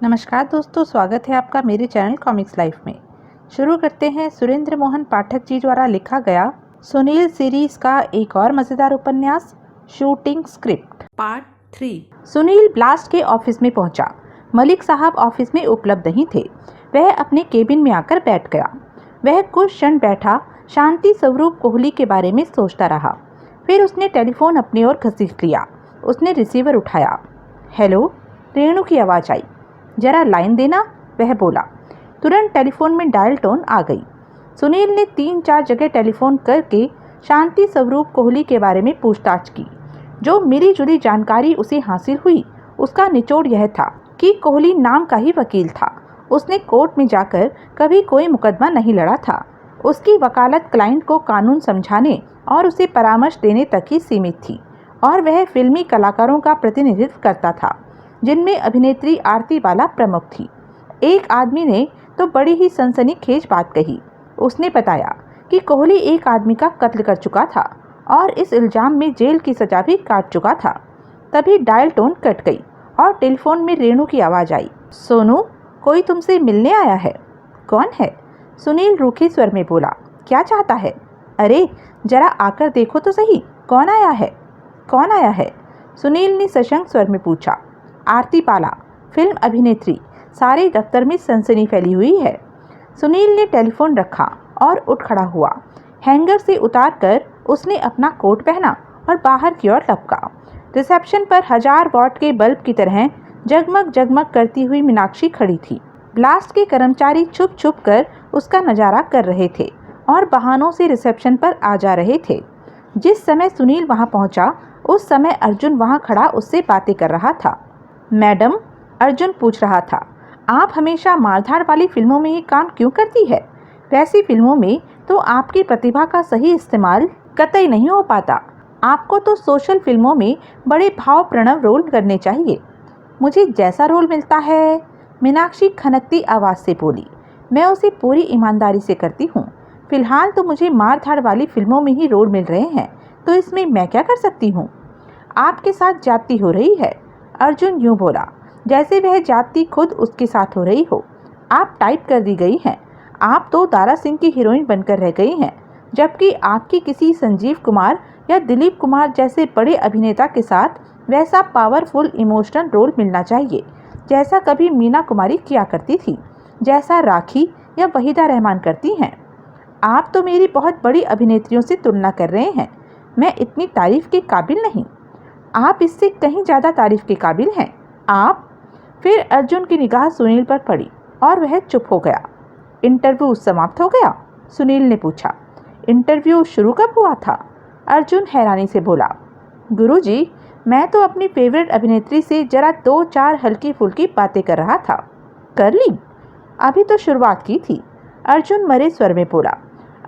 नमस्कार दोस्तों, स्वागत है आपका मेरे चैनल कॉमिक्स लाइफ में। शुरू करते हैं सुरेंद्र मोहन पाठक जी द्वारा लिखा गया सुनील सीरीज का एक और मज़ेदार उपन्यास shooting script part 3। Sunil blast के ऑफिस में पहुंचा। मलिक साहब ऑफिस में उपलब्ध नहीं थे। वह अपने केबिन में आकर बैठ गया। वह कुछ क्षण बैठा शांति स्वरूप कोहली के बारे में सोचता रहा। फिर उसने टेलीफोन अपनी ओर घसीट लिया। उसने रिसीवर उठाया। हेलो, रेणु की आवाज़ आई। जरा लाइन देना, वह बोला। तुरंत टेलीफोन में डायल टोन आ गई। सुनील ने 3-4 जगह टेलीफोन करके शांति स्वरूप कोहली के बारे में पूछताछ की। जो मिली जुली जानकारी उसे हासिल हुई उसका निचोड़ यह था कि कोहली नाम का ही वकील था। उसने कोर्ट में जाकर कभी कोई मुकदमा नहीं लड़ा था। उसकी वकालत क्लाइंट को कानून समझाने और उसे परामर्श देने तक ही सीमित थी और वह फिल्मी कलाकारों का प्रतिनिधित्व करता था, जिनमें अभिनेत्री आरती बाला प्रमुख थी। एक आदमी ने तो बड़ी ही सनसनीखेज बात कही। उसने बताया कि कोहली एक आदमी का कत्ल कर चुका था और इस इल्जाम में जेल की सजा भी काट चुका था। तभी डायल टोन कट गई और टेलीफोन में रेणु की आवाज़ आई। सोनू, कोई तुमसे मिलने आया है। कौन है? सुनील रूखे स्वर में बोला। क्या चाहता है? अरे जरा आकर देखो तो सही, कौन आया है? कौन आया है? सुनील ने सशंक स्वर में पूछा। आरती बाला, फिल्म अभिनेत्री। सारे दफ्तर में सनसनी फैली हुई है। सुनील ने टेलीफोन रखा और उठ खड़ा हुआ। हैंगर से उतारकर उसने अपना कोट पहना और बाहर की ओर लपका। रिसेप्शन पर 1000 वॉट के बल्ब की तरह जगमग जगमग करती हुई मीनाक्षी खड़ी थी। ब्लास्ट के कर्मचारी छुप छुप कर उसका नज़ारा कर रहे थे और बहानों से रिसेप्शन पर आ जा रहे थे। जिस समय सुनील वहां पहुंचा उस समय अर्जुन वहां खड़ा उससे बातें कर रहा था। मैडम, अर्जुन पूछ रहा था, आप हमेशा मारधाड़ वाली फिल्मों में ही काम क्यों करती है? वैसी फिल्मों में तो आपकी प्रतिभा का सही इस्तेमाल कतई नहीं हो पाता। आपको तो सोशल फिल्मों में बड़े भाव प्रणव रोल करने चाहिए। मुझे जैसा रोल मिलता है, मीनाक्षी खनकती आवाज़ से बोली, मैं उसे पूरी ईमानदारी से करती हूँ। फिलहाल तो मुझे मारधाड़ वाली फिल्मों में ही रोल मिल रहे हैं, तो इसमें मैं क्या कर सकती हूँ? आपके साथ जाती हो रही है, अर्जुन यूं बोला जैसे वह जाति खुद उसके साथ हो रही हो। आप टाइप कर दी गई हैं। आप तो दारा सिंह की हीरोइन बनकर रह गई हैं, जबकि आपकी किसी संजीव कुमार या दिलीप कुमार जैसे बड़े अभिनेता के साथ वैसा पावरफुल इमोशनल रोल मिलना चाहिए जैसा कभी मीना कुमारी किया करती थी, जैसा राखी या वहीदा रहमान करती हैं। आप तो मेरी बहुत बड़ी अभिनेत्रियों से तुलना कर रहे हैं। मैं इतनी तारीफ के काबिल नहीं। आप इससे कहीं ज़्यादा तारीफ के काबिल हैं। आप। फिर अर्जुन की निगाह सुनील पर पड़ी और वह चुप हो गया। इंटरव्यू समाप्त हो गया? सुनील ने पूछा। इंटरव्यू शुरू कब हुआ था? अर्जुन हैरानी से बोला। गुरुजी, मैं तो अपनी फेवरेट अभिनेत्री से जरा 2-4 हल्की फुल्की बातें कर रहा था। कर ली? अभी तो शुरुआत की थी, अर्जुन मरे स्वर में बोला।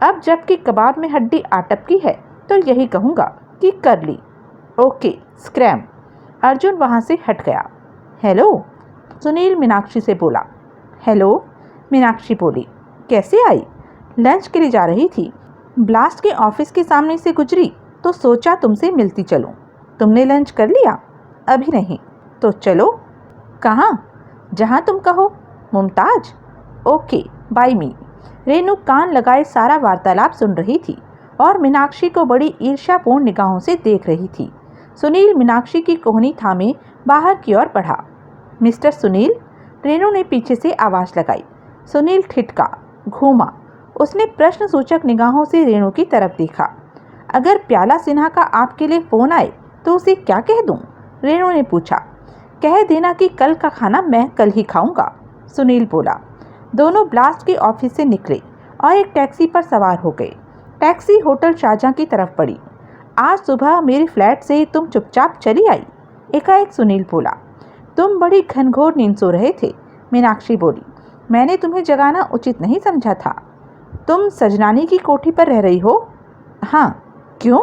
अब जबकि कबाब में हड्डी आटपकी है तो यही कहूँगा कि कर ली। Okay, scrum. अर्जुन वहाँ से हट गया। हेलो, सुनील मीनाक्षी से बोला। हेलो, मीनाक्षी बोली। कैसे आई? लंच के लिए जा रही थी। ब्लास्ट के ऑफिस के सामने से गुजरी तो सोचा तुमसे मिलती चलूं। तुमने लंच कर लिया? अभी नहीं। तो चलो। कहाँ? जहाँ तुम कहो। मुमताज? ओके, बाय मी। रेणु कान लगाए सारा वार्तालाप सुन रही थी और मीनाक्षी को बड़ी ईर्ष्यापूर्ण निगाहों से देख रही थी। सुनील मीनाक्षी की कोहनी थामे बाहर की ओर बढ़ा। मिस्टर सुनील, रेणु ने पीछे से आवाज़ लगाई। सुनील ठिठका, घूमा। उसने प्रश्न सूचक निगाहों से रेणु की तरफ देखा। अगर प्याला सिन्हा का आपके लिए फ़ोन आए तो उसे क्या कह दूं? रेणु ने पूछा। कह देना कि कल का खाना मैं कल ही खाऊंगा, सुनील बोला। दोनों ब्लास्ट के ऑफिस से निकले और एक टैक्सी पर सवार हो गए। टैक्सी होटल शाहजहां की तरफ बढ़ी। आज सुबह मेरे फ्लैट से तुम चुपचाप चली आई, एकाएक सुनील बोला। तुम बड़ी घनघोर नींद सो रहे थे, मीनाक्षी बोली। मैंने तुम्हें जगाना उचित नहीं समझा था। तुम सजनानी की कोठी पर रह रही हो? हाँ। क्यों?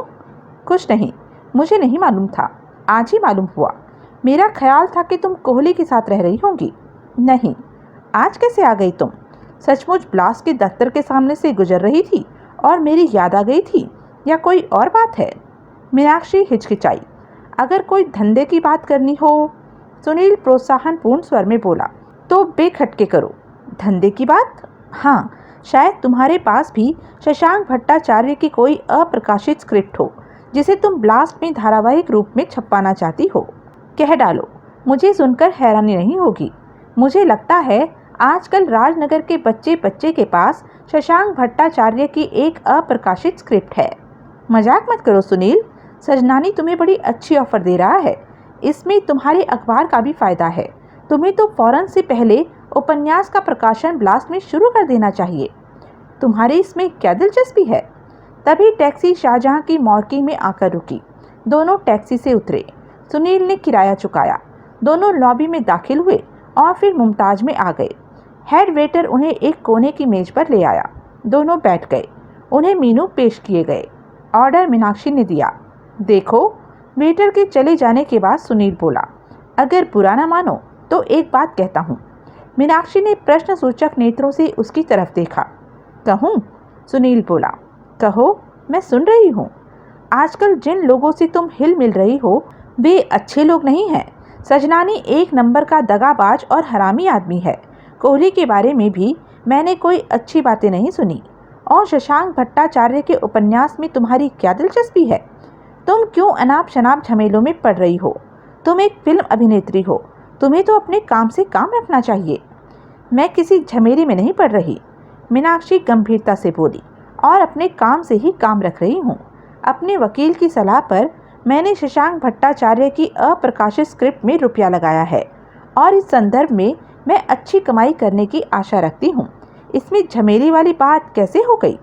कुछ नहीं, मुझे नहीं मालूम था, आज ही मालूम हुआ। मेरा ख्याल था कि तुम कोहली के साथ रह रही होंगी। नहीं। आज कैसे आ गई तुम? सचमुच ब्लास्ट के दफ्तर के सामने से गुजर रही थी और मेरी याद आ गई थी, या कोई और बात है? मीनाक्षी हिचकिचाई। अगर कोई धंधे की बात करनी हो, सुनील प्रोत्साहनपूर्ण स्वर में बोला, तो बेखटके करो। धंधे की बात? हाँ, शायद तुम्हारे पास भी शशांक भट्टाचार्य की कोई अप्रकाशित स्क्रिप्ट हो जिसे तुम ब्लास्ट में धारावाहिक रूप में छपवाना चाहती हो। कह डालो, मुझे सुनकर हैरानी नहीं होगी। मुझे लगता है आजकल राजनगर के बच्चे बच्चे के पास शशांक भट्टाचार्य की एक अप्रकाशित स्क्रिप्ट है। मजाक मत करो सुनील, सजनानी तुम्हें बड़ी अच्छी ऑफर दे रहा है। इसमें तुम्हारे अखबार का भी फायदा है। तुम्हें तो फौरन से पहले उपन्यास का प्रकाशन ब्लास्ट में शुरू कर देना चाहिए। तुम्हारी इसमें क्या दिलचस्पी है? तभी टैक्सी शाहजहां की मॉर्की में आकर रुकी। दोनों टैक्सी से उतरे। सुनील ने किराया चुकाया। दोनों लॉबी में दाखिल हुए और फिर मुमताज में आ गए। हेड वेटर उन्हें एक कोने की मेज पर ले आया। दोनों बैठ गए। उन्हें मीनू पेश किए गए। ऑर्डर मीनाक्षी ने दिया। देखो, वेटर के चले जाने के बाद सुनील बोला, अगर बुरा ना मानो तो एक बात कहता हूँ। मीनाक्षी ने प्रश्न सूचक नेत्रों से उसकी तरफ देखा। कहूँ? सुनील बोला, कहो, मैं सुन रही हूँ। आजकल जिन लोगों से तुम हिल मिल रही हो वे अच्छे लोग नहीं हैं। सजनानी एक नंबर का दगाबाज और हरामी आदमी है। कोहली के बारे में भी मैंने कोई अच्छी बातें नहीं सुनी। और शशांक भट्टाचार्य के उपन्यास में तुम्हारी क्या दिलचस्पी है? तुम क्यों अनाप शनाप झमेलों में पड़ रही हो? तुम एक फिल्म अभिनेत्री हो। तुम्हें तो अपने काम से काम रखना चाहिए। मैं किसी झमेले में नहीं पड़ रही, मीनाक्षी गंभीरता से बोली, और अपने काम से ही काम रख रही हूँ। अपने वकील की सलाह पर मैंने शशांक भट्टाचार्य की अप्रकाशित स्क्रिप्ट में रुपया लगाया है और इस संदर्भ में मैं अच्छी कमाई करने की आशा रखती हूँ। इसमें झमेली वाली बात कैसे हो गई?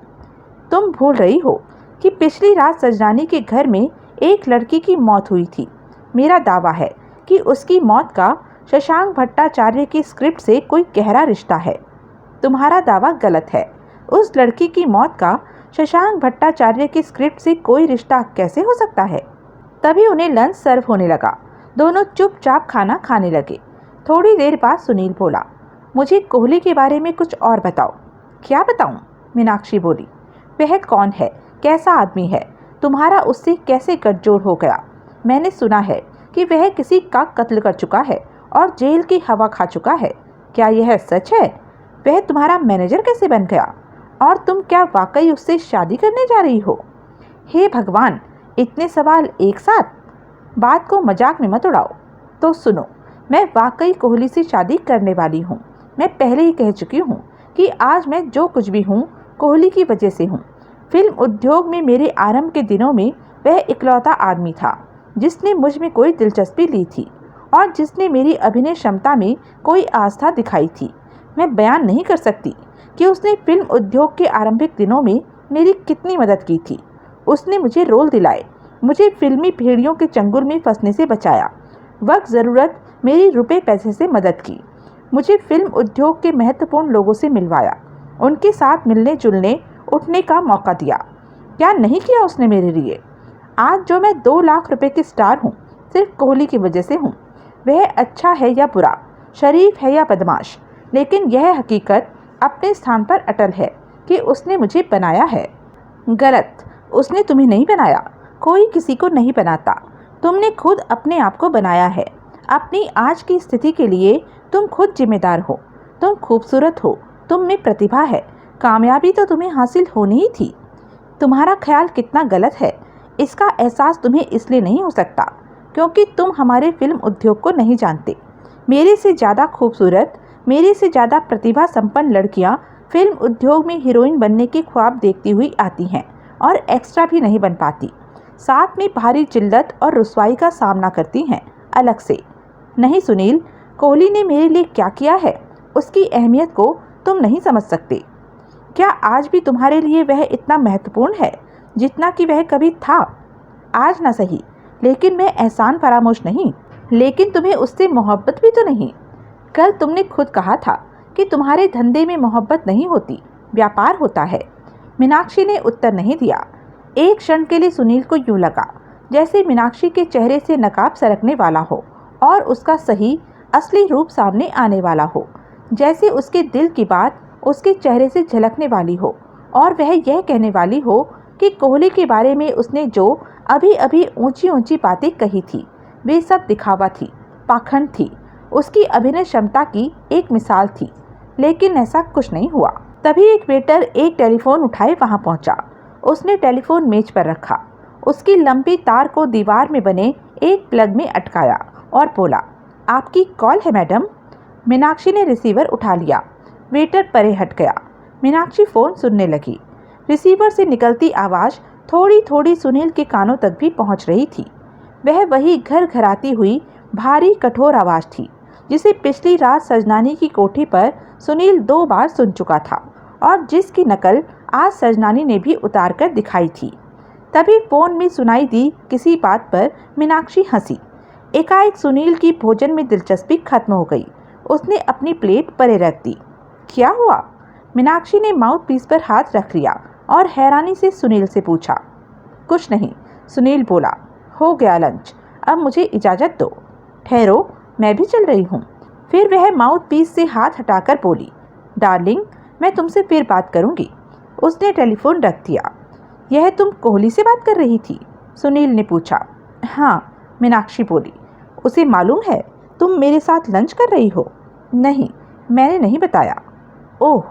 तुम भूल रही हो कि पिछली रात सजनानी के घर में एक लड़की की मौत हुई थी। मेरा दावा है कि उसकी मौत का शशांक भट्टाचार्य की स्क्रिप्ट से कोई गहरा रिश्ता है। तुम्हारा दावा गलत है। उस लड़की की मौत का शशांक भट्टाचार्य की स्क्रिप्ट से कोई रिश्ता कैसे हो सकता है? तभी उन्हें लंच सर्व होने लगा। दोनों चुपचाप खाना खाने लगे। थोड़ी देर बाद सुनील बोला, मुझे कोहली के बारे में कुछ और बताओ। क्या बताऊं? मीनाक्षी बोली। वह कौन है? कैसा आदमी है? तुम्हारा उससे कैसे गठजोड़ हो गया? मैंने सुना है कि वह किसी का कत्ल कर चुका है और जेल की हवा खा चुका है। क्या यह सच है? वह तुम्हारा मैनेजर कैसे बन गया? और तुम क्या वाकई उससे शादी करने जा रही हो? हे भगवान, इतने सवाल एक साथ! बात को मजाक में मत उड़ाओ। तो सुनो, मैं वाकई कोहली से शादी करने वाली हूँ। मैं पहले ही कह चुकी हूँ कि आज मैं जो कुछ भी हूँ कोहली की वजह से हूँ। फिल्म उद्योग में मेरे आरंभ के दिनों में वह इकलौता आदमी था जिसने मुझ में कोई दिलचस्पी ली थी और जिसने मेरी अभिनय क्षमता में कोई आस्था दिखाई थी। मैं बयान नहीं कर सकती कि उसने फिल्म उद्योग के आरंभिक दिनों में मेरी कितनी मदद की थी। उसने मुझे रोल दिलाए, मुझे फिल्मी भेड़ियों के चंगुल में फंसने से बचाया, वक्त ज़रूरत मेरी रुपए पैसे से मदद की, मुझे फिल्म उद्योग के महत्वपूर्ण लोगों से मिलवाया, उनके साथ मिलने जुलने उठने का मौका दिया। क्या नहीं किया उसने मेरे लिए? आज जो मैं 2 लाख रुपए की स्टार हूँ सिर्फ कोहली की वजह से हूँ। वह अच्छा है या बुरा, शरीफ है या बदमाश, लेकिन यह हकीकत अपने स्थान पर अटल है कि उसने मुझे बनाया है। गलत, उसने तुम्हें नहीं बनाया। कोई किसी को नहीं बनाता। तुमने खुद अपने आप को बनाया है। अपनी आज की स्थिति के लिए तुम खुद जिम्मेदार हो। तुम खूबसूरत हो, तुम में प्रतिभा है, कामयाबी तो तुम्हें हासिल होनी ही थी। तुम्हारा ख्याल कितना गलत है इसका एहसास तुम्हें इसलिए नहीं हो सकता क्योंकि तुम हमारे फिल्म उद्योग को नहीं जानते। मेरे से ज़्यादा खूबसूरत, मेरे से ज़्यादा प्रतिभा संपन्न लड़कियां फिल्म उद्योग में हीरोइन बनने के ख्वाब देखती हुई आती हैं और एक्स्ट्रा भी नहीं बन पाती, साथ में भारी जिल्लत और रुसवाई का सामना करती हैं अलग से। नहीं सुनील, कोहली ने मेरे लिए क्या किया है उसकी अहमियत को तुम नहीं समझ सकते। क्या आज भी तुम्हारे लिए वह इतना महत्वपूर्ण है जितना कि वह कभी था? आज ना सही, लेकिन मैं एहसान फरामोश नहीं, लेकिन तुम्हें उससे मोहब्बत भी तो नहीं। कल तुमने खुद कहा था कि तुम्हारे धंधे में मोहब्बत नहीं होती, व्यापार होता है। मीनाक्षी ने उत्तर नहीं दिया। एक क्षण के लिए सुनील को यूं लगा जैसे मीनाक्षी के चेहरे से नकाब सरकने वाला हो और उसका सही असली रूप सामने आने वाला हो, जैसे उसके दिल की बात उसके चेहरे से झलकने वाली हो और वह यह कहने वाली हो कि कोहली के बारे में उसने जो अभी अभी ऊंची ऊंची बातें कही थी वे सब दिखावा थी, पाखंड थी। उसकी अभिनय क्षमता की एक मिसाल थी, लेकिन ऐसा कुछ नहीं हुआ। तभी एक वेटर एक टेलीफोन उठाए वहां पहुंचा। उसने टेलीफोन मेज पर रखा, उसकी लंबी तार को दीवार में बने एक प्लग में अटकाया और बोला, आपकी कॉल है मैडम। मीनाक्षी ने रिसीवर उठा लिया। वेटर परे हट गया। मीनाक्षी फ़ोन सुनने लगी। रिसीवर से निकलती आवाज़ थोड़ी थोड़ी सुनील के कानों तक भी पहुंच रही थी। वह वही घर घराती हुई भारी कठोर आवाज़ थी जिसे पिछली रात सजनानी की कोठी पर सुनील 2 बार सुन चुका था और जिसकी नकल आज सजनानी ने भी उतार कर दिखाई थी। तभी फ़ोन में सुनाई दी किसी बात पर मीनाक्षी हंसी। एकाएक सुनील की भोजन में दिलचस्पी खत्म हो गई। उसने अपनी प्लेट परे रख दी। क्या हुआ? मीनाक्षी ने माउथ पीस पर हाथ रख लिया और हैरानी से सुनील से पूछा। कुछ नहीं, सुनील बोला, हो गया लंच, अब मुझे इजाज़त दो। ठहरो, मैं भी चल रही हूँ। फिर वह माउथ पीस से हाथ हटाकर बोली, डार्लिंग, मैं तुमसे फिर बात करूँगी। उसने टेलीफोन रख दिया। यह तुम कोहली से बात कर रही थी? सुनील ने पूछा। हाँ, मीनाक्षी बोली। उसे मालूम है तुम मेरे साथ लंच कर रही हो? नहीं, मैंने नहीं बताया। ओह।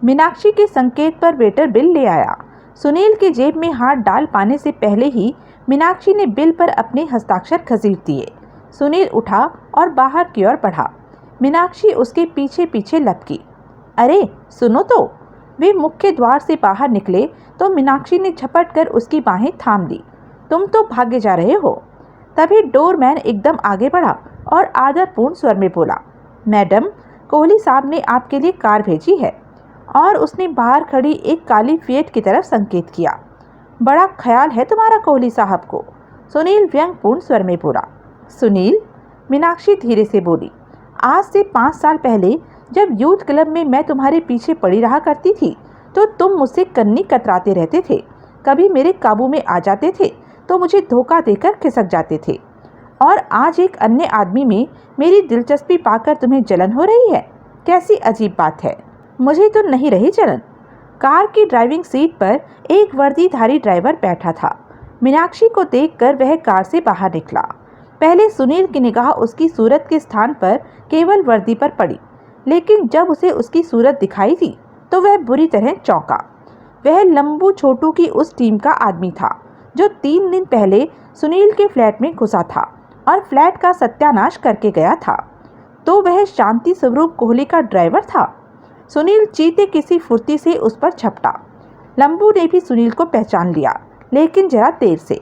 मीनाक्षी के संकेत पर वेटर बिल ले आया। सुनील की जेब में हाथ डाल पाने से पहले ही मीनाक्षी ने बिल पर अपने हस्ताक्षर घसीट दिए। सुनील उठा और बाहर की ओर बढ़ा। मीनाक्षी उसके पीछे पीछे लपकी। अरे सुनो तो। वे मुख्य द्वार से बाहर निकले तो मीनाक्षी ने झपट कर उसकी बाहें थाम ली। तुम तो भागे जा रहे हो। तभी डोरमैन एकदम आगे बढ़ा और आदरपूर्ण स्वर में बोला, मैडम, कोहली साहब ने आपके लिए कार भेजी है। और उसने बाहर खड़ी एक काली फिएट की तरफ संकेत किया। बड़ा ख्याल है तुम्हारा कोहली साहब को, सुनील व्यंग्यपूर्ण स्वर में बोला। सुनील, मीनाक्षी धीरे से बोली, आज से 5 साल पहले जब यूथ क्लब में मैं तुम्हारे पीछे पड़ी रहा करती थी तो तुम मुझसे कन्नी कतराते रहते थे। कभी मेरे काबू में आ जाते थे तो मुझे धोखा देकर खिसक जाते थे। और आज एक अन्य आदमी में मेरी दिलचस्पी पाकर तुम्हें जलन हो रही है। कैसी अजीब बात है। मुझे तो नहीं रही जलन। कार की ड्राइविंग सीट पर एक वर्दीधारी ड्राइवर बैठा था। मीनाक्षी को देखकर वह कार से बाहर निकला। पहले सुनील की निगाह उसकी सूरत के स्थान पर केवल वर्दी पर पड़ी, लेकिन जब उसे उसकी सूरत दिखाई दी तो वह बुरी तरह चौंका। वह लंबू छोटू की उस टीम का आदमी था जो 3 दिन पहले सुनील के फ्लैट में घुसा था और फ्लैट का सत्यानाश करके गया था। तो वह शांति स्वरूप कोहली का ड्राइवर था। सुनील चीते किसी फुर्ती से उस पर झपटा। लंबू ने भी सुनील को पहचान लिया, लेकिन जरा देर से।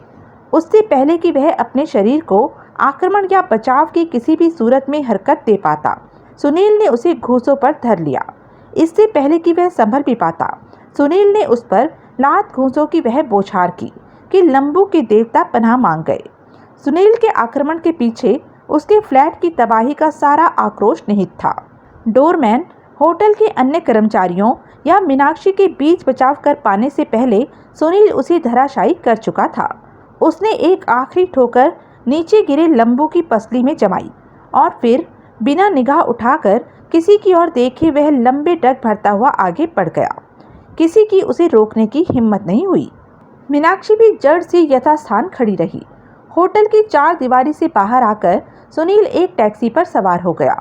उससे पहले कि वह अपने शरीर को आक्रमण या बचाव की किसी भी सूरत में हरकत दे पाता, सुनील ने उसे घूंसों पर धर लिया। इससे पहले कि वह संभल भी पाता, सुनील ने उस पर लात घूंसों की वह बौछार की कि लंबू के देवता पनाह मांग गए। सुनील के आक्रमण के पीछे उसके फ्लैट की तबाही का सारा आक्रोश निहित था। डोरमैन, होटल के अन्य कर्मचारियों या मीनाक्षी के बीच बचाव कर पाने से पहले सुनील उसे धराशायी कर चुका था। उसने एक आखिरी ठोकर नीचे गिरे लंबू की पसली में जमाई और फिर बिना निगाह उठाकर किसी की ओर देखे वह लंबे डग भरता हुआ आगे बढ़ गया। किसी की उसे रोकने की हिम्मत नहीं हुई। मीनाक्षी भी जड़ से यथास्थान खड़ी रही। होटल की 4 दीवारी से बाहर आकर सुनील एक टैक्सी पर सवार हो गया।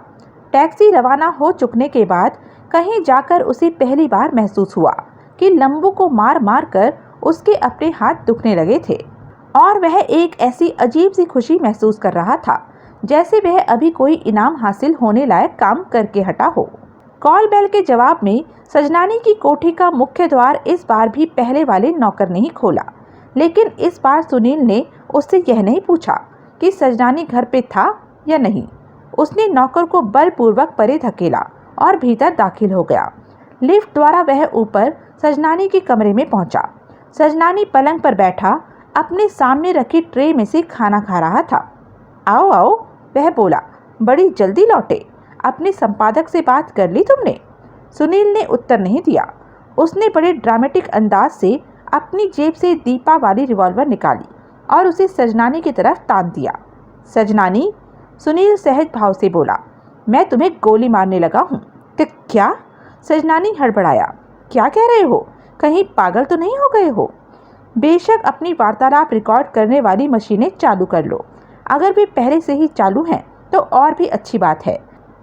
टैक्सी रवाना हो चुकने के बाद कहीं जाकर उसे पहली बार महसूस हुआ कि लंबू को मार मार कर उसके अपने हाथ दुखने लगे थे और वह एक ऐसी अजीब सी खुशी महसूस कर रहा था जैसे वह अभी कोई इनाम हासिल होने लायक काम करके हटा हो। कॉल बेल के जवाब में सजनानी की कोठी का मुख्य द्वार इस बार भी पहले वाले नौकर ने ही खोला, लेकिन इस बार सुनील ने उससे यह नहीं पूछा कि सजनानी घर पे था या नहीं। उसने नौकर को बलपूर्वक परे धकेला और भीतर दाखिल हो गया। लिफ्ट द्वारा वह ऊपर सजनानी के कमरे में पहुंचा। सजनानी पलंग पर बैठा अपने सामने रखी ट्रे में से खाना खा रहा था। आओ आओ, वह बोला, बड़ी जल्दी लौटे। अपने संपादक से बात कर ली तुमने? सुनील ने उत्तर नहीं दिया। उसने बड़े ड्रामेटिक अंदाज से अपनी जेब से दीपा वाली रिवॉल्वर निकाली और उसे सजनानी की तरफ तान दिया। सजनानी, सुनील सहज भाव से बोला, मैं तुम्हें गोली मारने लगा हूँ। क्या? सजनानी हड़बड़ाया। क्या कह रहे हो? कहीं पागल तो नहीं हो गए हो? बेशक अपनी वार्तालाप रिकॉर्ड करने वाली मशीनें चालू कर लो। अगर वे पहले से ही चालू हैं तो और भी अच्छी बात है,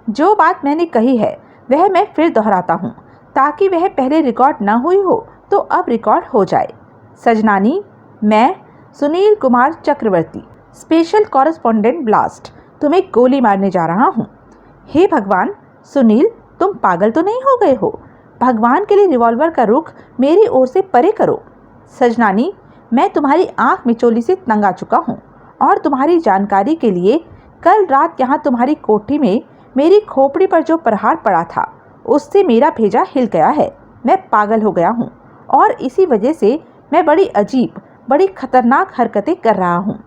जो बात मैंने कही है वह मैं फिर दोहराता हूँ, ताकि वह पहले रिकॉर्ड न हुई हो तो अब रिकॉर्ड हो जाए। सजनानी, मैं सुनील कुमार चक्रवर्ती, स्पेशल कॉरेस्पॉन्डेंट ब्लास्ट, तुम्हें गोली मारने जा रहा हूँ। हे भगवान, सुनील तुम पागल तो नहीं हो गए हो? भगवान के लिए रिवॉल्वर का रुख मेरी ओर से परे करो। सजनानी, मैं तुम्हारी आंख मिचोली से तंग आ चुका हूँ और तुम्हारी जानकारी के लिए कल रात यहाँ तुम्हारी कोठी में मेरी खोपड़ी पर जो प्रहार पड़ा था उससे मेरा भेजा हिल गया है। मैं पागल हो गया हूँ और इसी वजह से मैं बड़ी अजीब, बड़ी खतरनाक हरकतें कर रहा हूँ।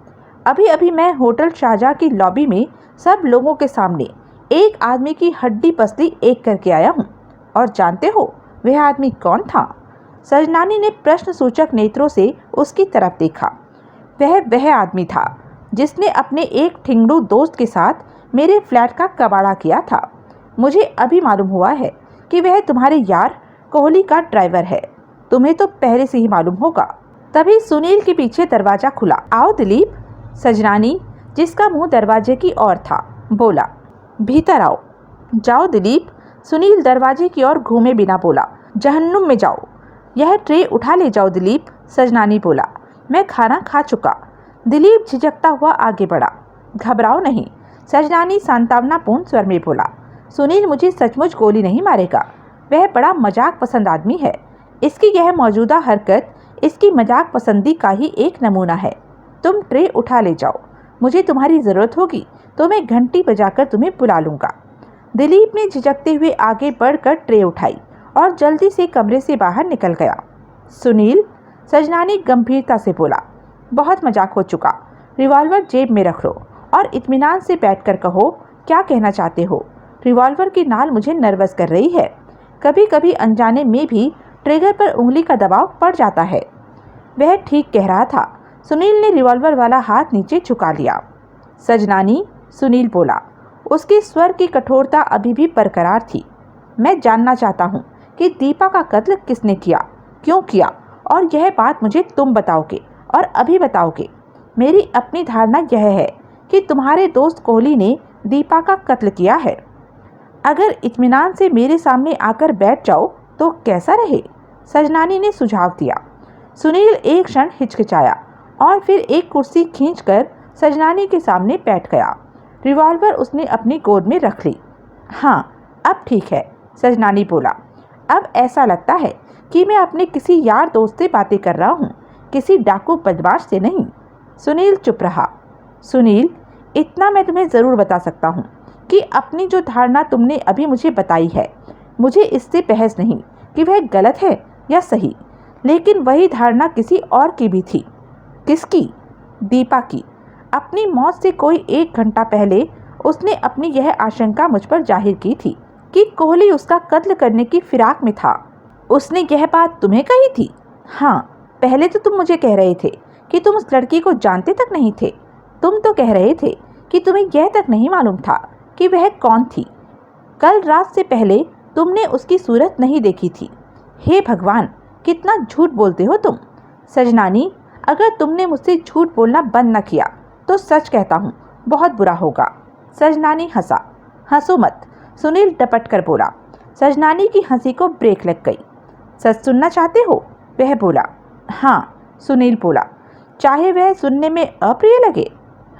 अभी अभी मैं होटल शाहजहाँ की लॉबी में सब लोगों के सामने एक आदमी की हड्डी पसली एक करके आया हूँ। और जानते हो वह आदमी कौन था? सजनानी ने प्रश्न सूचक नेत्रों से उसकी तरफ देखा। वह आदमी था जिसने अपने एक ठिंगड़ू दोस्त के साथ मेरे फ्लैट का कबाड़ा किया था। मुझे अभी मालूम हुआ है कि वह तुम्हारे यार कोहली का ड्राइवर है। तुम्हें तो पहले से ही मालूम होगा। तभी सुनील के पीछे दरवाजा खुला। आओ दिलीप। सजनानी, जिसका मुंह दरवाजे की ओर था, बोला, भीतर आओ। जाओ दिलीप। सुनील दरवाजे की ओर घूमे बिना बोला, जहन्नुम में जाओ। यह ट्रे उठा ले जाओ दिलीप। सजनानी बोला, मैं खाना खा चुका। दिलीप झिझकता हुआ आगे बढ़ा। घबराओ नहीं, सजनानी सांत्वनापूर्ण स्वर में बोला। सुनील मुझे सचमुच गोली नहीं मारेगा। वह बड़ा मजाक पसंद आदमी है। इसकी यह मौजूदा हरकत इसकी मजाक पसंदी का ही एक नमूना है। तुम ट्रे उठा ले जाओ। मुझे तुम्हारी ज़रूरत होगी तो मैं घंटी बजाकर तुम्हें बुला लूँगा। दिलीप ने झिझकते हुए आगे बढ़कर ट्रे उठाई और जल्दी से कमरे से बाहर निकल गया। सुनील, सजनानी गंभीरता से बोला, बहुत मजाक हो चुका। रिवॉल्वर जेब में रख लो और इत्मीनान से बैठकर कहो क्या कहना चाहते हो। रिवॉल्वर की नाल मुझे नर्वस कर रही है। कभी कभी अनजाने में भी ट्रिगर पर उंगली का दबाव पड़ जाता है। वह ठीक कह रहा था। सुनील ने रिवॉल्वर वाला हाथ नीचे झुका लिया। सजनानी, सुनील बोला। उसके स्वर की कठोरता अभी भी बरकरार थी। मैं जानना चाहता हूँ कि दीपा का कत्ल किसने किया, क्यों किया, और यह बात मुझे तुम बताओगे और अभी बताओगे। मेरी अपनी धारणा यह है कि तुम्हारे दोस्त कोहली ने दीपा का कत्ल किया है। अगर इत्मीनान से मेरे सामने आकर बैठ जाओ तो कैसा रहे? सजनानी ने सुझाव दिया। सुनील एक क्षण हिचकिचाया और फिर एक कुर्सी खींचकर सजनानी के सामने बैठ गया। रिवॉल्वर उसने अपनी गोद में रख ली। हाँ, अब ठीक है, सजनानी बोला। अब ऐसा लगता है कि मैं अपने किसी यार दोस्त से बातें कर रहा हूँ, किसी डाकू बदमाश से नहीं। सुनील चुप रहा। सुनील, इतना मैं तुम्हें ज़रूर बता सकता हूँ कि अपनी जो धारणा तुमने अभी मुझे बताई है, मुझे इससे बहस नहीं कि वह गलत है या सही, लेकिन वही धारणा किसी और की भी थी। किसकी? दीपा की। अपनी मौत से कोई 1 घंटा पहले उसने अपनी यह आशंका मुझ पर जाहिर की थी कि कोहली उसका कत्ल करने की फिराक में था। उसने यह बात तुम्हें कही थी? हाँ, पहले तो तुम मुझे कह रहे थे कि तुम उस लड़की को जानते तक नहीं थे। तुम तो कह रहे थे कि तुम्हें यह तक नहीं मालूम था कि वह कौन थी। कल रात से पहले तुमने उसकी सूरत नहीं देखी थी। हे भगवान, कितना झूठ बोलते हो तुम। सजनानी, अगर तुमने मुझसे झूठ बोलना बंद न किया तो सच कहता हूँ, बहुत बुरा होगा। सजनानी हंसा। हंसो मत, सुनील डपट कर बोला। सजनानी की हंसी को ब्रेक लग गई। सच सुनना चाहते हो? वह बोला। हाँ, सुनील बोला। चाहे वह सुनने में अप्रिय लगे?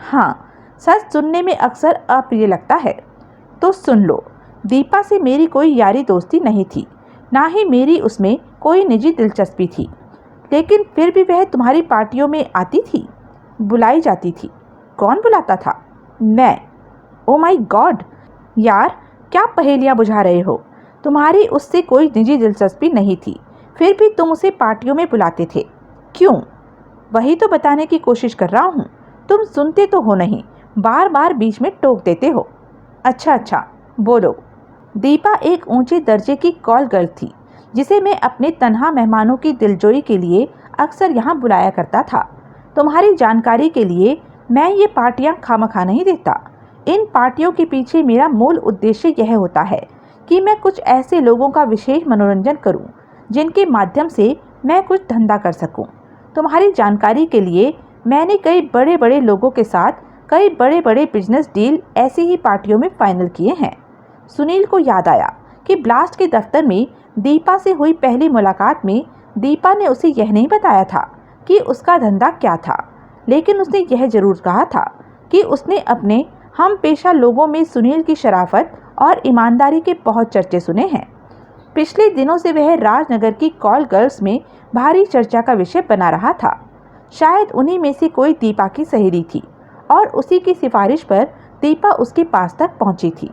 हाँ, सच सुनने में अक्सर अप्रिय लगता है। तो सुन लो, दीपा से मेरी कोई यारी दोस्ती नहीं थी, ना ही मेरी उसमें कोई निजी दिलचस्पी थी, लेकिन फिर भी वह तुम्हारी पार्टियों में आती थी, बुलाई जाती थी। कौन बुलाता था? मैं। ओ माय गॉड यार, क्या पहेलियाँ बुझा रहे हो? तुम्हारी उससे कोई निजी दिलचस्पी नहीं थी, फिर भी तुम उसे पार्टियों में बुलाते थे। क्यों? वही तो बताने की कोशिश कर रहा हूँ। तुम सुनते तो हो नहीं, बार बार बीच में टोक देते हो। अच्छा, बोलो। दीपा एक ऊंचे दर्जे की कॉल गर्ल थी, जिसे मैं अपने तन्हा मेहमानों की दिलजोई के लिए अक्सर यहाँ बुलाया करता था। तुम्हारी जानकारी के लिए मैं ये पार्टियाँ खामखा नहीं देता। इन पार्टियों के पीछे मेरा मूल उद्देश्य यह होता है कि मैं कुछ ऐसे लोगों का विशेष मनोरंजन करूं, जिनके माध्यम से मैं कुछ धंधा कर सकूं। तुम्हारी जानकारी के लिए मैंने कई बड़े बड़े लोगों के साथ कई बड़े बड़े बिजनेस डील ऐसी ही पार्टियों में फाइनल किए हैं। सुनील को याद आया कि ब्लास्ट के दफ्तर में दीपा से हुई पहली मुलाकात में दीपा ने उसे यह नहीं बताया था कि उसका धंधा क्या था, लेकिन उसने यह जरूर कहा था कि उसने अपने हम पेशा लोगों में सुनील की शराफत और ईमानदारी के बहुत चर्चे सुने हैं। पिछले दिनों से वह राजनगर की कॉल गर्ल्स में भारी चर्चा का विषय बना रहा था। शायद उन्हीं में से कोई दीपा की सहेली थी और उसी की सिफारिश पर दीपा उसके पास तक पहुंची थी।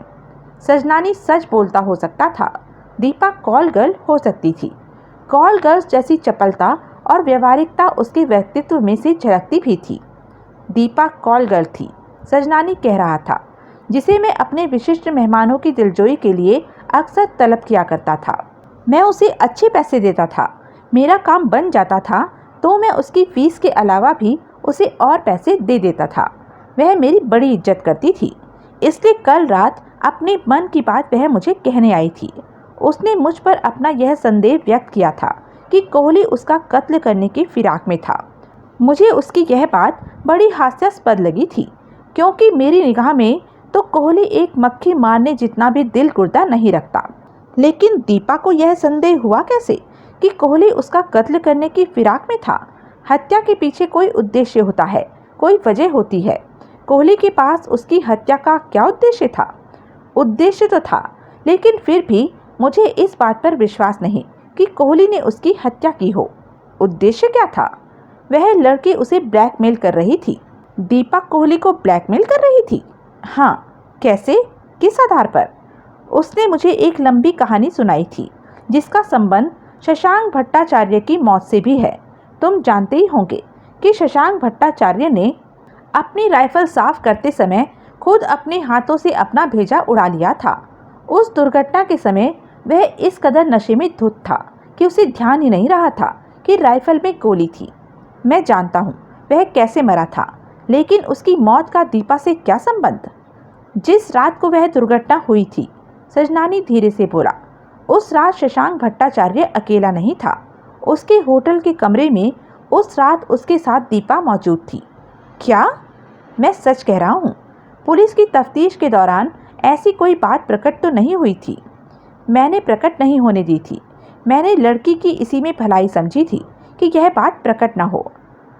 सजनानी सच बोलता हो सकता था, दीपा कॉल गर्ल हो सकती थी। कॉल गर्ल्स जैसी चपलता और व्यवहारिकता उसके व्यक्तित्व में से झलकती भी थी। दीपा कॉल गर्ल थी, सजनानी कह रहा था, जिसे मैं अपने विशिष्ट मेहमानों की दिलजोई के लिए अक्सर तलब किया करता था। मैं उसे अच्छे पैसे देता था। मेरा काम बन जाता था तो मैं उसकी फीस के अलावा भी उसे और पैसे दे देता था। वह मेरी बड़ी इज्जत करती थी। इसलिए कल रात अपने मन की बात वह मुझे कहने आई थी। उसने मुझ पर अपना यह संदेह व्यक्त किया था कि कोहली उसका कत्ल करने की फिराक में था। मुझे उसकी यह बात बड़ी हास्यास्पद लगी थी, क्योंकि मेरी निगाह में तो कोहली एक मक्खी मारने जितना भी दिल गुर्दा नहीं रखता। लेकिन दीपा को यह संदेह हुआ कैसे कि कोहली उसका कत्ल करने की फिराक में था? हत्या के पीछे कोई उद्देश्य होता है, कोई वजह होती है। कोहली के पास उसकी हत्या का क्या उद्देश्य था? उद्देश्य तो था, लेकिन फिर भी मुझे इस बात पर विश्वास नहीं कि कोहली ने उसकी हत्या की हो। उद्देश्य क्या था? वह लड़की उसे ब्लैकमेल कर रही थी। दीपा कोहली को ब्लैकमेल कर रही थी? हाँ, कैसे, किस आधार पर? उसने मुझे एक लंबी कहानी सुनाई थी, जिसका संबंध शशांक भट्टाचार्य की मौत से भी है। तुम जानते ही होंगे कि शशांक भट्टाचार्य ने अपनी राइफल साफ करते समय खुद अपने हाथों से अपना भेजा उड़ा लिया था। उस दुर्घटना के समय वह इस कदर नशे में धुत था कि उसे ध्यान ही नहीं रहा था कि राइफल में गोली थी। मैं जानता हूँ वह कैसे मरा था, लेकिन उसकी मौत का दीपा से क्या संबंध? जिस रात को वह दुर्घटना हुई थी, सजनानी धीरे से बोला, उस रात शशांक भट्टाचार्य अकेला नहीं था। उसके होटल के कमरे में उस रात उसके साथ दीपा मौजूद थी। क्या? मैं सच कह रहा हूँ। पुलिस की तफ्तीश के दौरान ऐसी कोई बात प्रकट तो नहीं हुई थी। मैंने प्रकट नहीं होने दी थी। मैंने लड़की की इसी में भलाई समझी थी कि यह बात प्रकट न हो।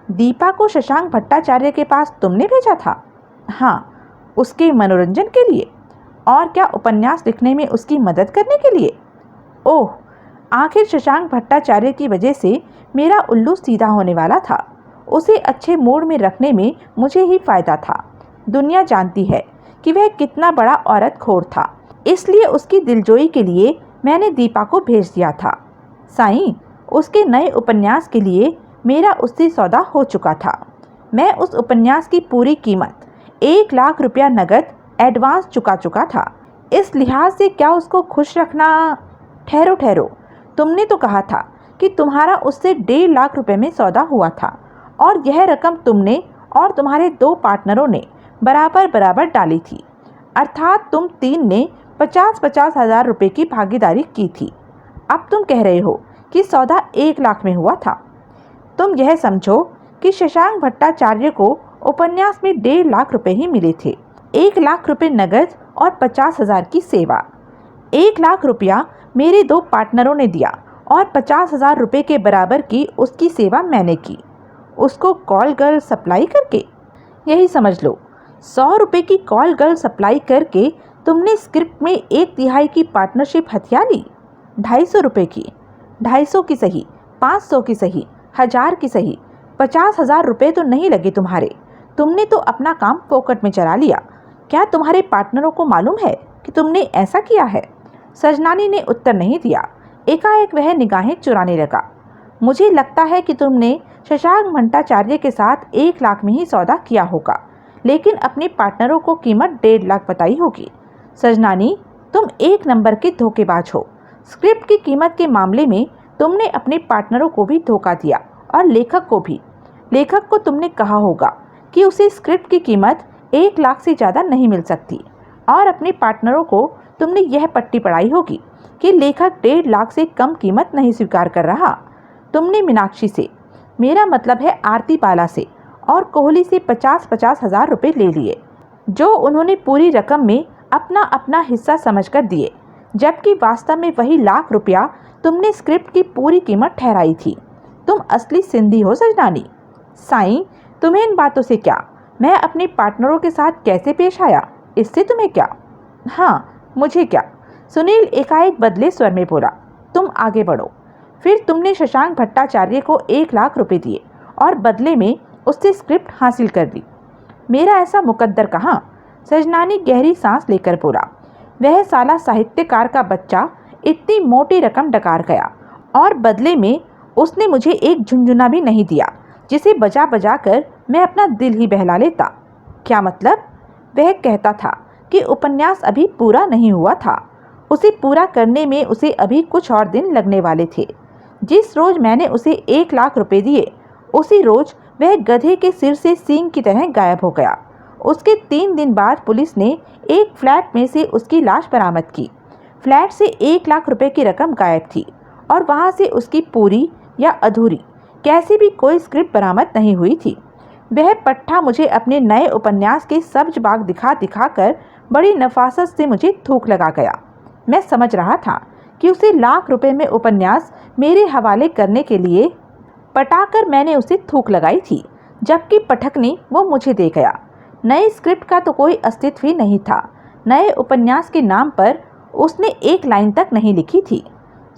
दीपा को शशांक भट्टाचार्य के पास तुमने भेजा था? हाँ, उसके मनोरंजन के लिए। और क्या उपन्यास लिखने में उसकी मदद करने के लिए? ओह, आखिर शशांक भट्टाचार्य की वजह से मेरा उल्लू सीधा होने वाला था। उसे अच्छे मूड में रखने में मुझे ही फायदा था। दुनिया जानती है कि वह कितना बड़ा औरत खोर था। इसलिए उसकी दिलजोई के लिए मैंने दीपा को भेज दिया था। साईं, उसके नए उपन्यास के लिए मेरा उससे सौदा हो चुका था। मैं उस उपन्यास की पूरी कीमत 1 लाख रुपया नगद एडवांस चुका चुका था। इस लिहाज से क्या उसको खुश रखना? ठहरो ठहरो, तुमने तो कहा था कि तुम्हारा उससे 1.5 लाख रुपए में सौदा हुआ था, और यह रकम तुमने और तुम्हारे 2 पार्टनरों ने बराबर बराबर डाली थी। अर्थात तुम 3 ने 50-50 हज़ार रुपये की भागीदारी की थी। अब तुम कह रहे हो कि सौदा 1 लाख में हुआ था। तुम यह समझो कि शशांक भट्टाचार्य को उपन्यास में 1.5 लाख रुपए ही मिले थे। 1 लाख रुपए नगद और 50,000 की सेवा। 1 लाख रुपया मेरे 2 पार्टनरों ने दिया और 50,000 रुपये के बराबर की उसकी सेवा मैंने की, उसको कॉल गर्ल सप्लाई करके। यही समझ लो, 100 रुपये की कॉल गर्ल सप्लाई करके तुमने स्क्रिप्ट में 1/3 की पार्टनरशिप हथिया ली। 250 रुपये की, 250 की सही, 500 की सही, 1000 की सही, 50,000 रुपये तो नहीं लगे तुम्हारे। तुमने तो अपना काम फोकट में चला लिया। क्या तुम्हारे पार्टनरों को मालूम है कि तुमने ऐसा किया है? सजनानी ने उत्तर नहीं दिया। एकाएक वह निगाहें चुराने लगा। मुझे लगता है कि तुमने शशांक भट्टाचार्य के साथ 1 लाख में ही सौदा किया होगा, लेकिन अपने पार्टनरों को कीमत 1.5 लाख बताई होगी। सजनानी, तुम 1 नंबर के धोखेबाज हो। स्क्रिप्ट की कीमत के मामले में तुमने अपने पार्टनरों को भी धोखा दिया और लेखक को भी। लेखक को तुमने कहा होगा कि उसे स्क्रिप्ट की कीमत 1 लाख से ज़्यादा नहीं मिल सकती, और अपने पार्टनरों को तुमने यह पट्टी पढ़ाई होगी कि लेखक 1.5 लाख से कम कीमत नहीं स्वीकार कर रहा। तुमने मीनाक्षी से, मेरा मतलब है आरती बाला से, और कोहली से 50-50 हज़ार रुपये ले लिए, जो उन्होंने पूरी रकम में अपना अपना हिस्सा समझकर दिए, जबकि वास्तव में वही लाख रुपया तुमने स्क्रिप्ट की पूरी कीमत ठहराई थी। तुम असली सिंधी हो सजनानी। साईं, तुम्हें इन बातों से क्या? मैं अपने पार्टनरों के साथ कैसे पेश आया, इससे तुम्हें क्या? हाँ, मुझे क्या? सुनील एकाएक बदले स्वर में बोला। तुम आगे बढ़ो। फिर तुमने शशांक भट्टाचार्य को 1 लाख रुपए दिए और बदले में उससे स्क्रिप्ट हासिल कर ली। मेरा ऐसा मुकद्दर कहाँ? सजनानी गहरी सांस लेकर बोला। वह साला साहित्यकार का बच्चा इतनी मोटी रकम डकार गया और बदले में उसने मुझे एक झुंझुना भी नहीं दिया, जिसे बजा बजा कर मैं अपना दिल ही बहला लेता। क्या मतलब? वह कहता था कि उपन्यास अभी पूरा नहीं हुआ था। उसे पूरा करने में उसे अभी कुछ और दिन लगने वाले थे। जिस रोज मैंने उसे 1 लाख रुपए दिए, उसी रोज वह गधे के सिर से सींग की तरह गायब हो गया। उसके 3 दिन बाद पुलिस ने एक फ्लैट में से उसकी लाश बरामद की। फ्लैट से 1 लाख रुपए की रकम गायब थी और वहां से उसकी पूरी या अधूरी कैसी भी कोई स्क्रिप्ट बरामद नहीं हुई थी। वह पट्टा मुझे अपने नए उपन्यास के सब्ज बाग दिखा दिखा कर बड़ी नफासत से मुझे थूक लगा गया। मैं समझ रहा था कि उसे लाख रुपए में उपन्यास मेरे हवाले करने के लिए पटाकर मैंने उसे थूक लगाई थी, जबकि पटकनी वो मुझे दे गया। नई स्क्रिप्ट का तो कोई अस्तित्व ही नहीं था। नए उपन्यास के नाम पर उसने 1 लाइन तक नहीं लिखी थी।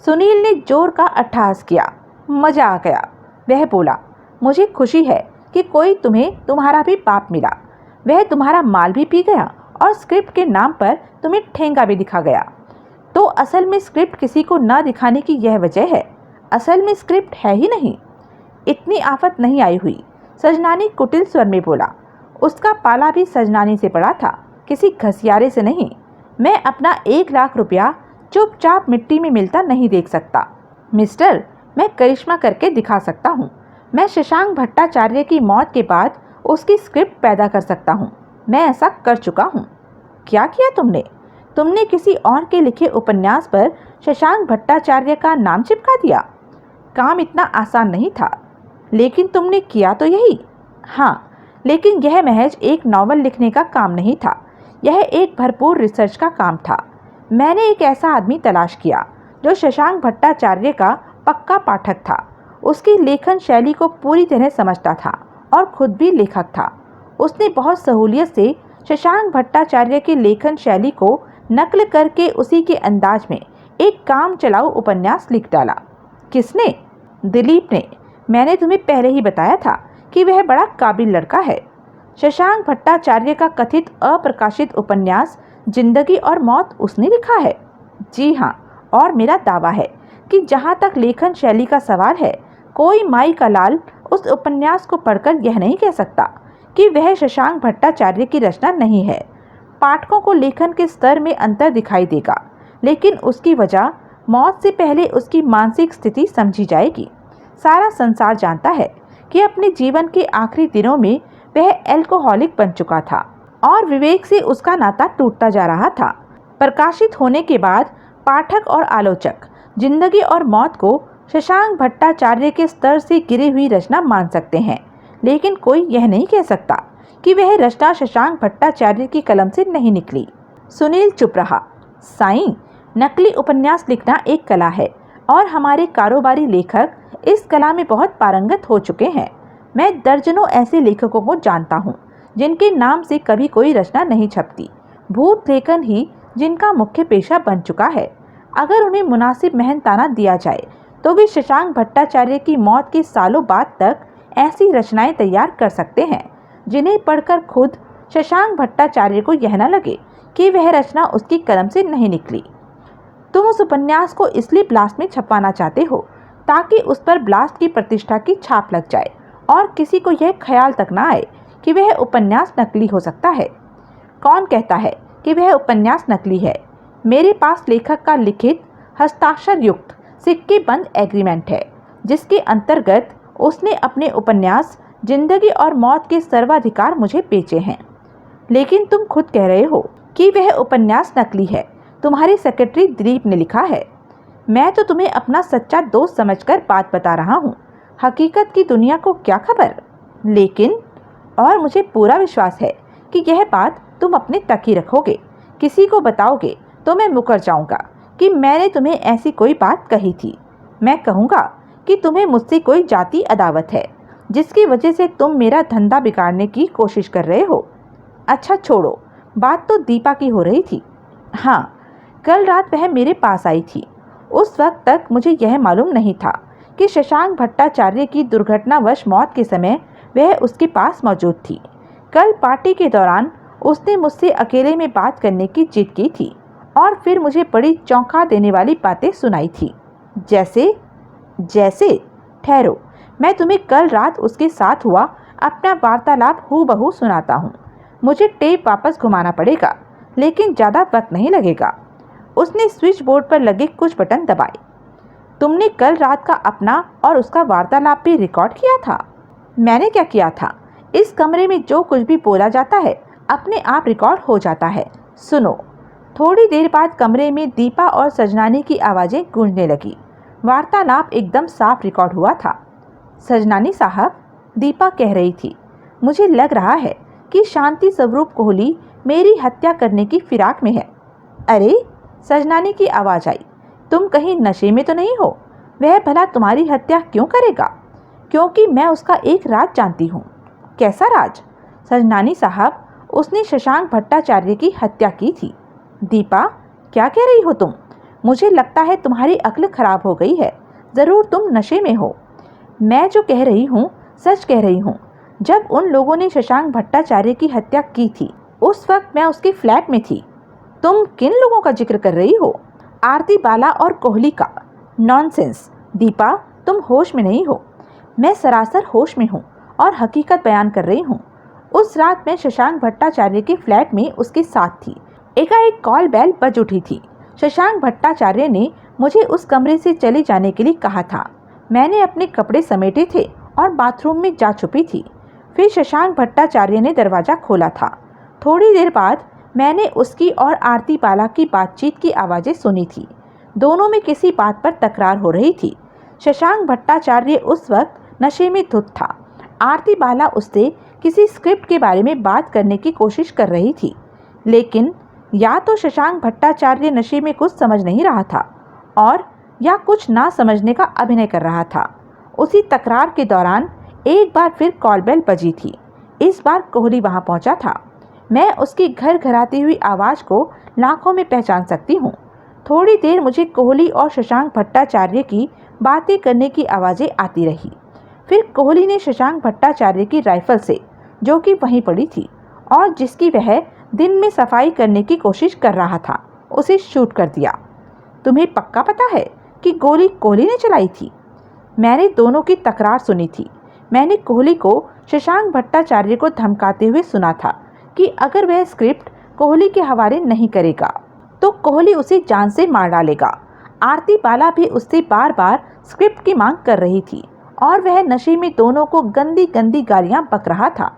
सुनील ने जोर का अट्टहास किया। मजा आ गया। वह बोला, मुझे खुशी है कि कोई तुम्हें तुम्हारा भी पाप मिला। वह तुम्हारा माल भी पी गया और स्क्रिप्ट के नाम पर तुम्हें ठेंगा भी दिखा गया। तो असल में स्क्रिप्ट किसी को न दिखाने की यह वजह है। असल में स्क्रिप्ट है ही नहीं। इतनी आफत नहीं आई हुई, सजनानी कुटिल स्वर में बोला। उसका पाला भी सजनानी से पड़ा था, किसी घसियारे से नहीं। मैं अपना 1 लाख रुपया चुपचाप मिट्टी में मिलता नहीं देख सकता। मिस्टर, मैं करिश्मा करके दिखा सकता हूँ। मैं शशांक भट्टाचार्य की मौत के बाद उसकी स्क्रिप्ट पैदा कर सकता हूँ। मैं ऐसा कर चुका हूँ। क्या किया तुमने? तुमने किसी और के लिखे उपन्यास पर शशांक भट्टाचार्य का नाम चिपका दिया। काम इतना आसान नहीं था, लेकिन तुमने किया तो यही। हाँ, लेकिन यह महज एक नॉवल लिखने का काम नहीं था। यह एक भरपूर रिसर्च का काम था। मैंने एक ऐसा आदमी तलाश किया जो शशांक भट्टाचार्य का पक्का पाठक था, उसकी लेखन शैली को पूरी तरह समझता था और खुद भी लेखक था। उसने बहुत सहूलियत से शशांक भट्टाचार्य की लेखन शैली को नकल करके उसी के अंदाज में एक काम चलाऊ उपन्यास लिख डाला। किसने? दिलीप ने। मैंने तुम्हें पहले ही बताया था कि वह बड़ा काबिल लड़का है। शशांक भट्टाचार्य का कथित अप्रकाशित उपन्यास जिंदगी और मौत उसने लिखा है। जी हाँ, और मेरा दावा है कि जहाँ तक लेखन शैली का सवाल है, कोई माई का लाल उस उपन्यास को पढ़कर यह नहीं कह सकता कि वह शशांक भट्टाचार्य की रचना नहीं है। पाठकों को लेखन के स्तर में अंतर दिखाई देगा, लेकिन उसकी वजह मौत से पहले उसकी मानसिक स्थिति समझी जाएगी। सारा संसार जानता है कि अपने जीवन के आखिरी दिनों में वह एल्कोहलिक बन चुका था और विवेक से उसका नाता टूटता जा रहा था। प्रकाशित होने के बाद पाठक और आलोचक जिंदगी और मौत को शशांक भट्टाचार्य के स्तर से गिरी हुई रचना मान सकते हैं, लेकिन कोई यह नहीं कह सकता कि वह रचना शशांक भट्टाचार्य की कलम से नहीं निकली। सुनील चुप रहा। साईं, नकली उपन्यास लिखना एक कला है और हमारे कारोबारी लेखक इस कला में बहुत पारंगत हो चुके हैं। मैं दर्जनों ऐसे लेखकों को जानता हूँ जिनके नाम से कभी कोई रचना नहीं छपती। भूत लेखन ही जिनका मुख्य पेशा बन चुका है। अगर उन्हें मुनासिब मेहनताना दिया जाए तो वे शशांक भट्टाचार्य की मौत के सालों बाद तक ऐसी रचनाएं तैयार कर सकते हैं जिन्हें पढ़कर खुद शशांक भट्टाचार्य को यह न लगे कि वह रचना उसकी कलम से नहीं निकली। तुम उस उपन्यास को इसलिए ब्लास्ट में छपवाना चाहते हो ताकि उस पर ब्लास्ट की प्रतिष्ठा की छाप लग जाए और किसी को यह ख्याल तक ना आए कि वह उपन्यास नकली हो सकता है। कौन कहता है कि वह उपन्यास नकली है? मेरे पास लेखक का लिखित हस्ताक्षर युक्त सिक्के बंद एग्रीमेंट है, जिसके अंतर्गत उसने अपने उपन्यास जिंदगी और मौत के सर्वाधिकार मुझे बेचे हैं। लेकिन तुम खुद कह रहे हो कि वह उपन्यास नकली है। तुम्हारे सेक्रेटरी दिलीप ने लिखा है। मैं तो तुम्हें अपना सच्चा दोस्त समझकर बात बता रहा हूँ। हकीकत की दुनिया को क्या खबर? लेकिन और मुझे पूरा विश्वास है कि यह बात तुम अपने तक ही रखोगे किसी को बताओगे तो मैं मुकर जाऊंगा कि मैंने तुम्हें ऐसी कोई बात कही थी। मैं कहूँगा कि तुम्हें मुझसे कोई जाति अदावत है जिसकी वजह से तुम मेरा धंधा बिगाड़ने की कोशिश कर रहे हो। अच्छा छोड़ो, बात तो दीपा की हो रही थी। हाँ, कल रात वह मेरे पास आई थी। उस वक्त तक मुझे यह मालूम नहीं था कि शशांक भट्टाचार्य की दुर्घटनावश मौत के समय वह उसके पास मौजूद थी। कल पार्टी के दौरान उसने मुझसे अकेले में बात करने की जिद की थी और फिर मुझे बड़ी चौंका देने वाली बातें सुनाई थी। जैसे ठहरो, मैं तुम्हें कल रात उसके साथ हुआ अपना वार्तालाप हूबहू सुनाता हूँ। मुझे टेप वापस घुमाना पड़ेगा, लेकिन ज़्यादा वक्त नहीं लगेगा। उसने स्विच बोर्ड पर लगे कुछ बटन दबाए। तुमने कल रात का अपना और उसका वार्तालाप भी रिकॉर्ड किया था? मैंने क्या किया था? इस कमरे में जो कुछ भी बोला जाता है अपने आप रिकॉर्ड हो जाता है। सुनो। थोड़ी देर बाद कमरे में दीपा और सजनानी की आवाज़ें गूंजने लगी। वार्तालाप एकदम साफ रिकॉर्ड हुआ था। सजनानी साहब, दीपा कह रही थी, मुझे लग रहा है कि शांति स्वरूप कोहली मेरी हत्या करने की फिराक में है। अरे, सजनानी की आवाज़ आई, तुम कहीं नशे में तो नहीं हो? वह भला तुम्हारी हत्या क्यों करेगा? क्योंकि मैं उसका एक राज जानती हूँ। कैसा राज? सजनानी साहब, उसने शशांक भट्टाचार्य की हत्या की थी। दीपा, क्या कह रही हो तुम? मुझे लगता है तुम्हारी अक्ल खराब हो गई है। ज़रूर तुम नशे में हो। मैं जो कह रही हूँ सच कह रही हूँ। जब उन लोगों ने शशांक भट्टाचार्य की हत्या की थी उस वक्त मैं उसके फ्लैट में थी। तुम किन लोगों का जिक्र कर रही हो? आरती बाला और कोहली का। नॉनसेंस दीपा, तुम होश में नहीं हो। मैं सरासर होश में हूँ और हकीकत बयान कर रही हूँ। उस रात मैं शशांक भट्टाचार्य के फ्लैट में उसके साथ थी। एकाएक कॉल बेल बज उठी थी। शशांक भट्टाचार्य ने मुझे उस कमरे से चले जाने के लिए कहा था। मैंने अपने कपड़े समेटे थे और बाथरूम में जा छुपी थी। फिर शशांक भट्टाचार्य ने दरवाज़ा खोला था। थोड़ी देर बाद मैंने उसकी और आरती बाला की बातचीत की आवाज़ें सुनी थी। दोनों में किसी बात पर तकरार हो रही थी। शशांक भट्टाचार्य उस वक्त नशे में धुत था। आरती बाला उससे किसी स्क्रिप्ट के बारे में बात करने की कोशिश कर रही थी, लेकिन या तो शशांक भट्टाचार्य नशे में कुछ समझ नहीं रहा था और या कुछ ना समझने का अभिनय कर रहा था। उसी तकरार के दौरान एक बार फिर कॉल बेल बजी थी। इस बार कोहली वहां पहुंचा था। मैं उसकी घर घराती हुई आवाज़ को लाखों में पहचान सकती हूँ। थोड़ी देर मुझे कोहली और शशांक भट्टाचार्य की बातें करने की आवाज़ें आती रही। फिर कोहली ने शशांक भट्टाचार्य की राइफल से, जो कि वहीं पड़ी थी और जिसकी वह दिन में सफाई करने की कोशिश कर रहा था, उसे शूट कर दिया। तुम्हें पक्का पता है कि गोली कोहली ने चलाई थी? मैंने दोनों की तकरार सुनी थी। मैंने कोहली को शशांक भट्टाचार्य को धमकाते हुए सुना था कि अगर वह स्क्रिप्ट कोहली के हवाले नहीं करेगा तो कोहली उसे जान से मार डालेगा। आरती बाला भी उससे बार बार स्क्रिप्ट की मांग कर रही थी और वह नशे में दोनों को गंदी गंदी गालियां बक रहा था।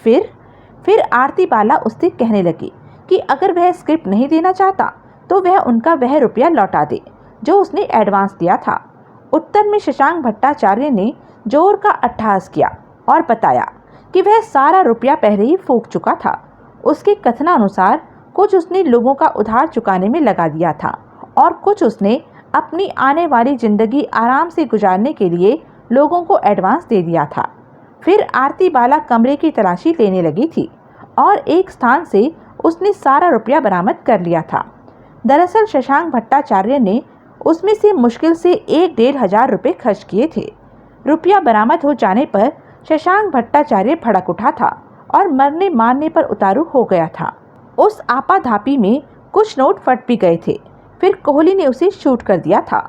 फिर आरती बाला उससे कहने लगी कि अगर वह स्क्रिप्ट नहीं देना चाहता तो वह उनका वह रुपया लौटा दे जो उसने एडवांस दिया था। उत्तर में शशांक भट्टाचार्य ने जोर का अट्टहास किया और बताया कि वह सारा रुपया पहले ही फूंक चुका था। उसके कथनानुसार कुछ उसने लोगों का उधार चुकाने में लगा दिया था और कुछ उसने अपनी आने वाली जिंदगी आराम से गुजारने के लिए लोगों को एडवांस दे दिया था। फिर आरती बाला कमरे की तलाशी लेने लगी थी और एक स्थान से उसने सारा रुपया बरामद कर लिया था। दरअसल शशांक भट्टाचार्य ने उसमें से मुश्किल से 1-1.5 रुपये खर्च किए थे। रुपया बरामद हो जाने पर शशांक भट्टाचार्य भड़क उठा था और मरने मारने पर उतारू हो गया था। उस आपाधापी में कुछ नोट फट भी गए थे। फिर कोहली ने उसे शूट कर दिया था।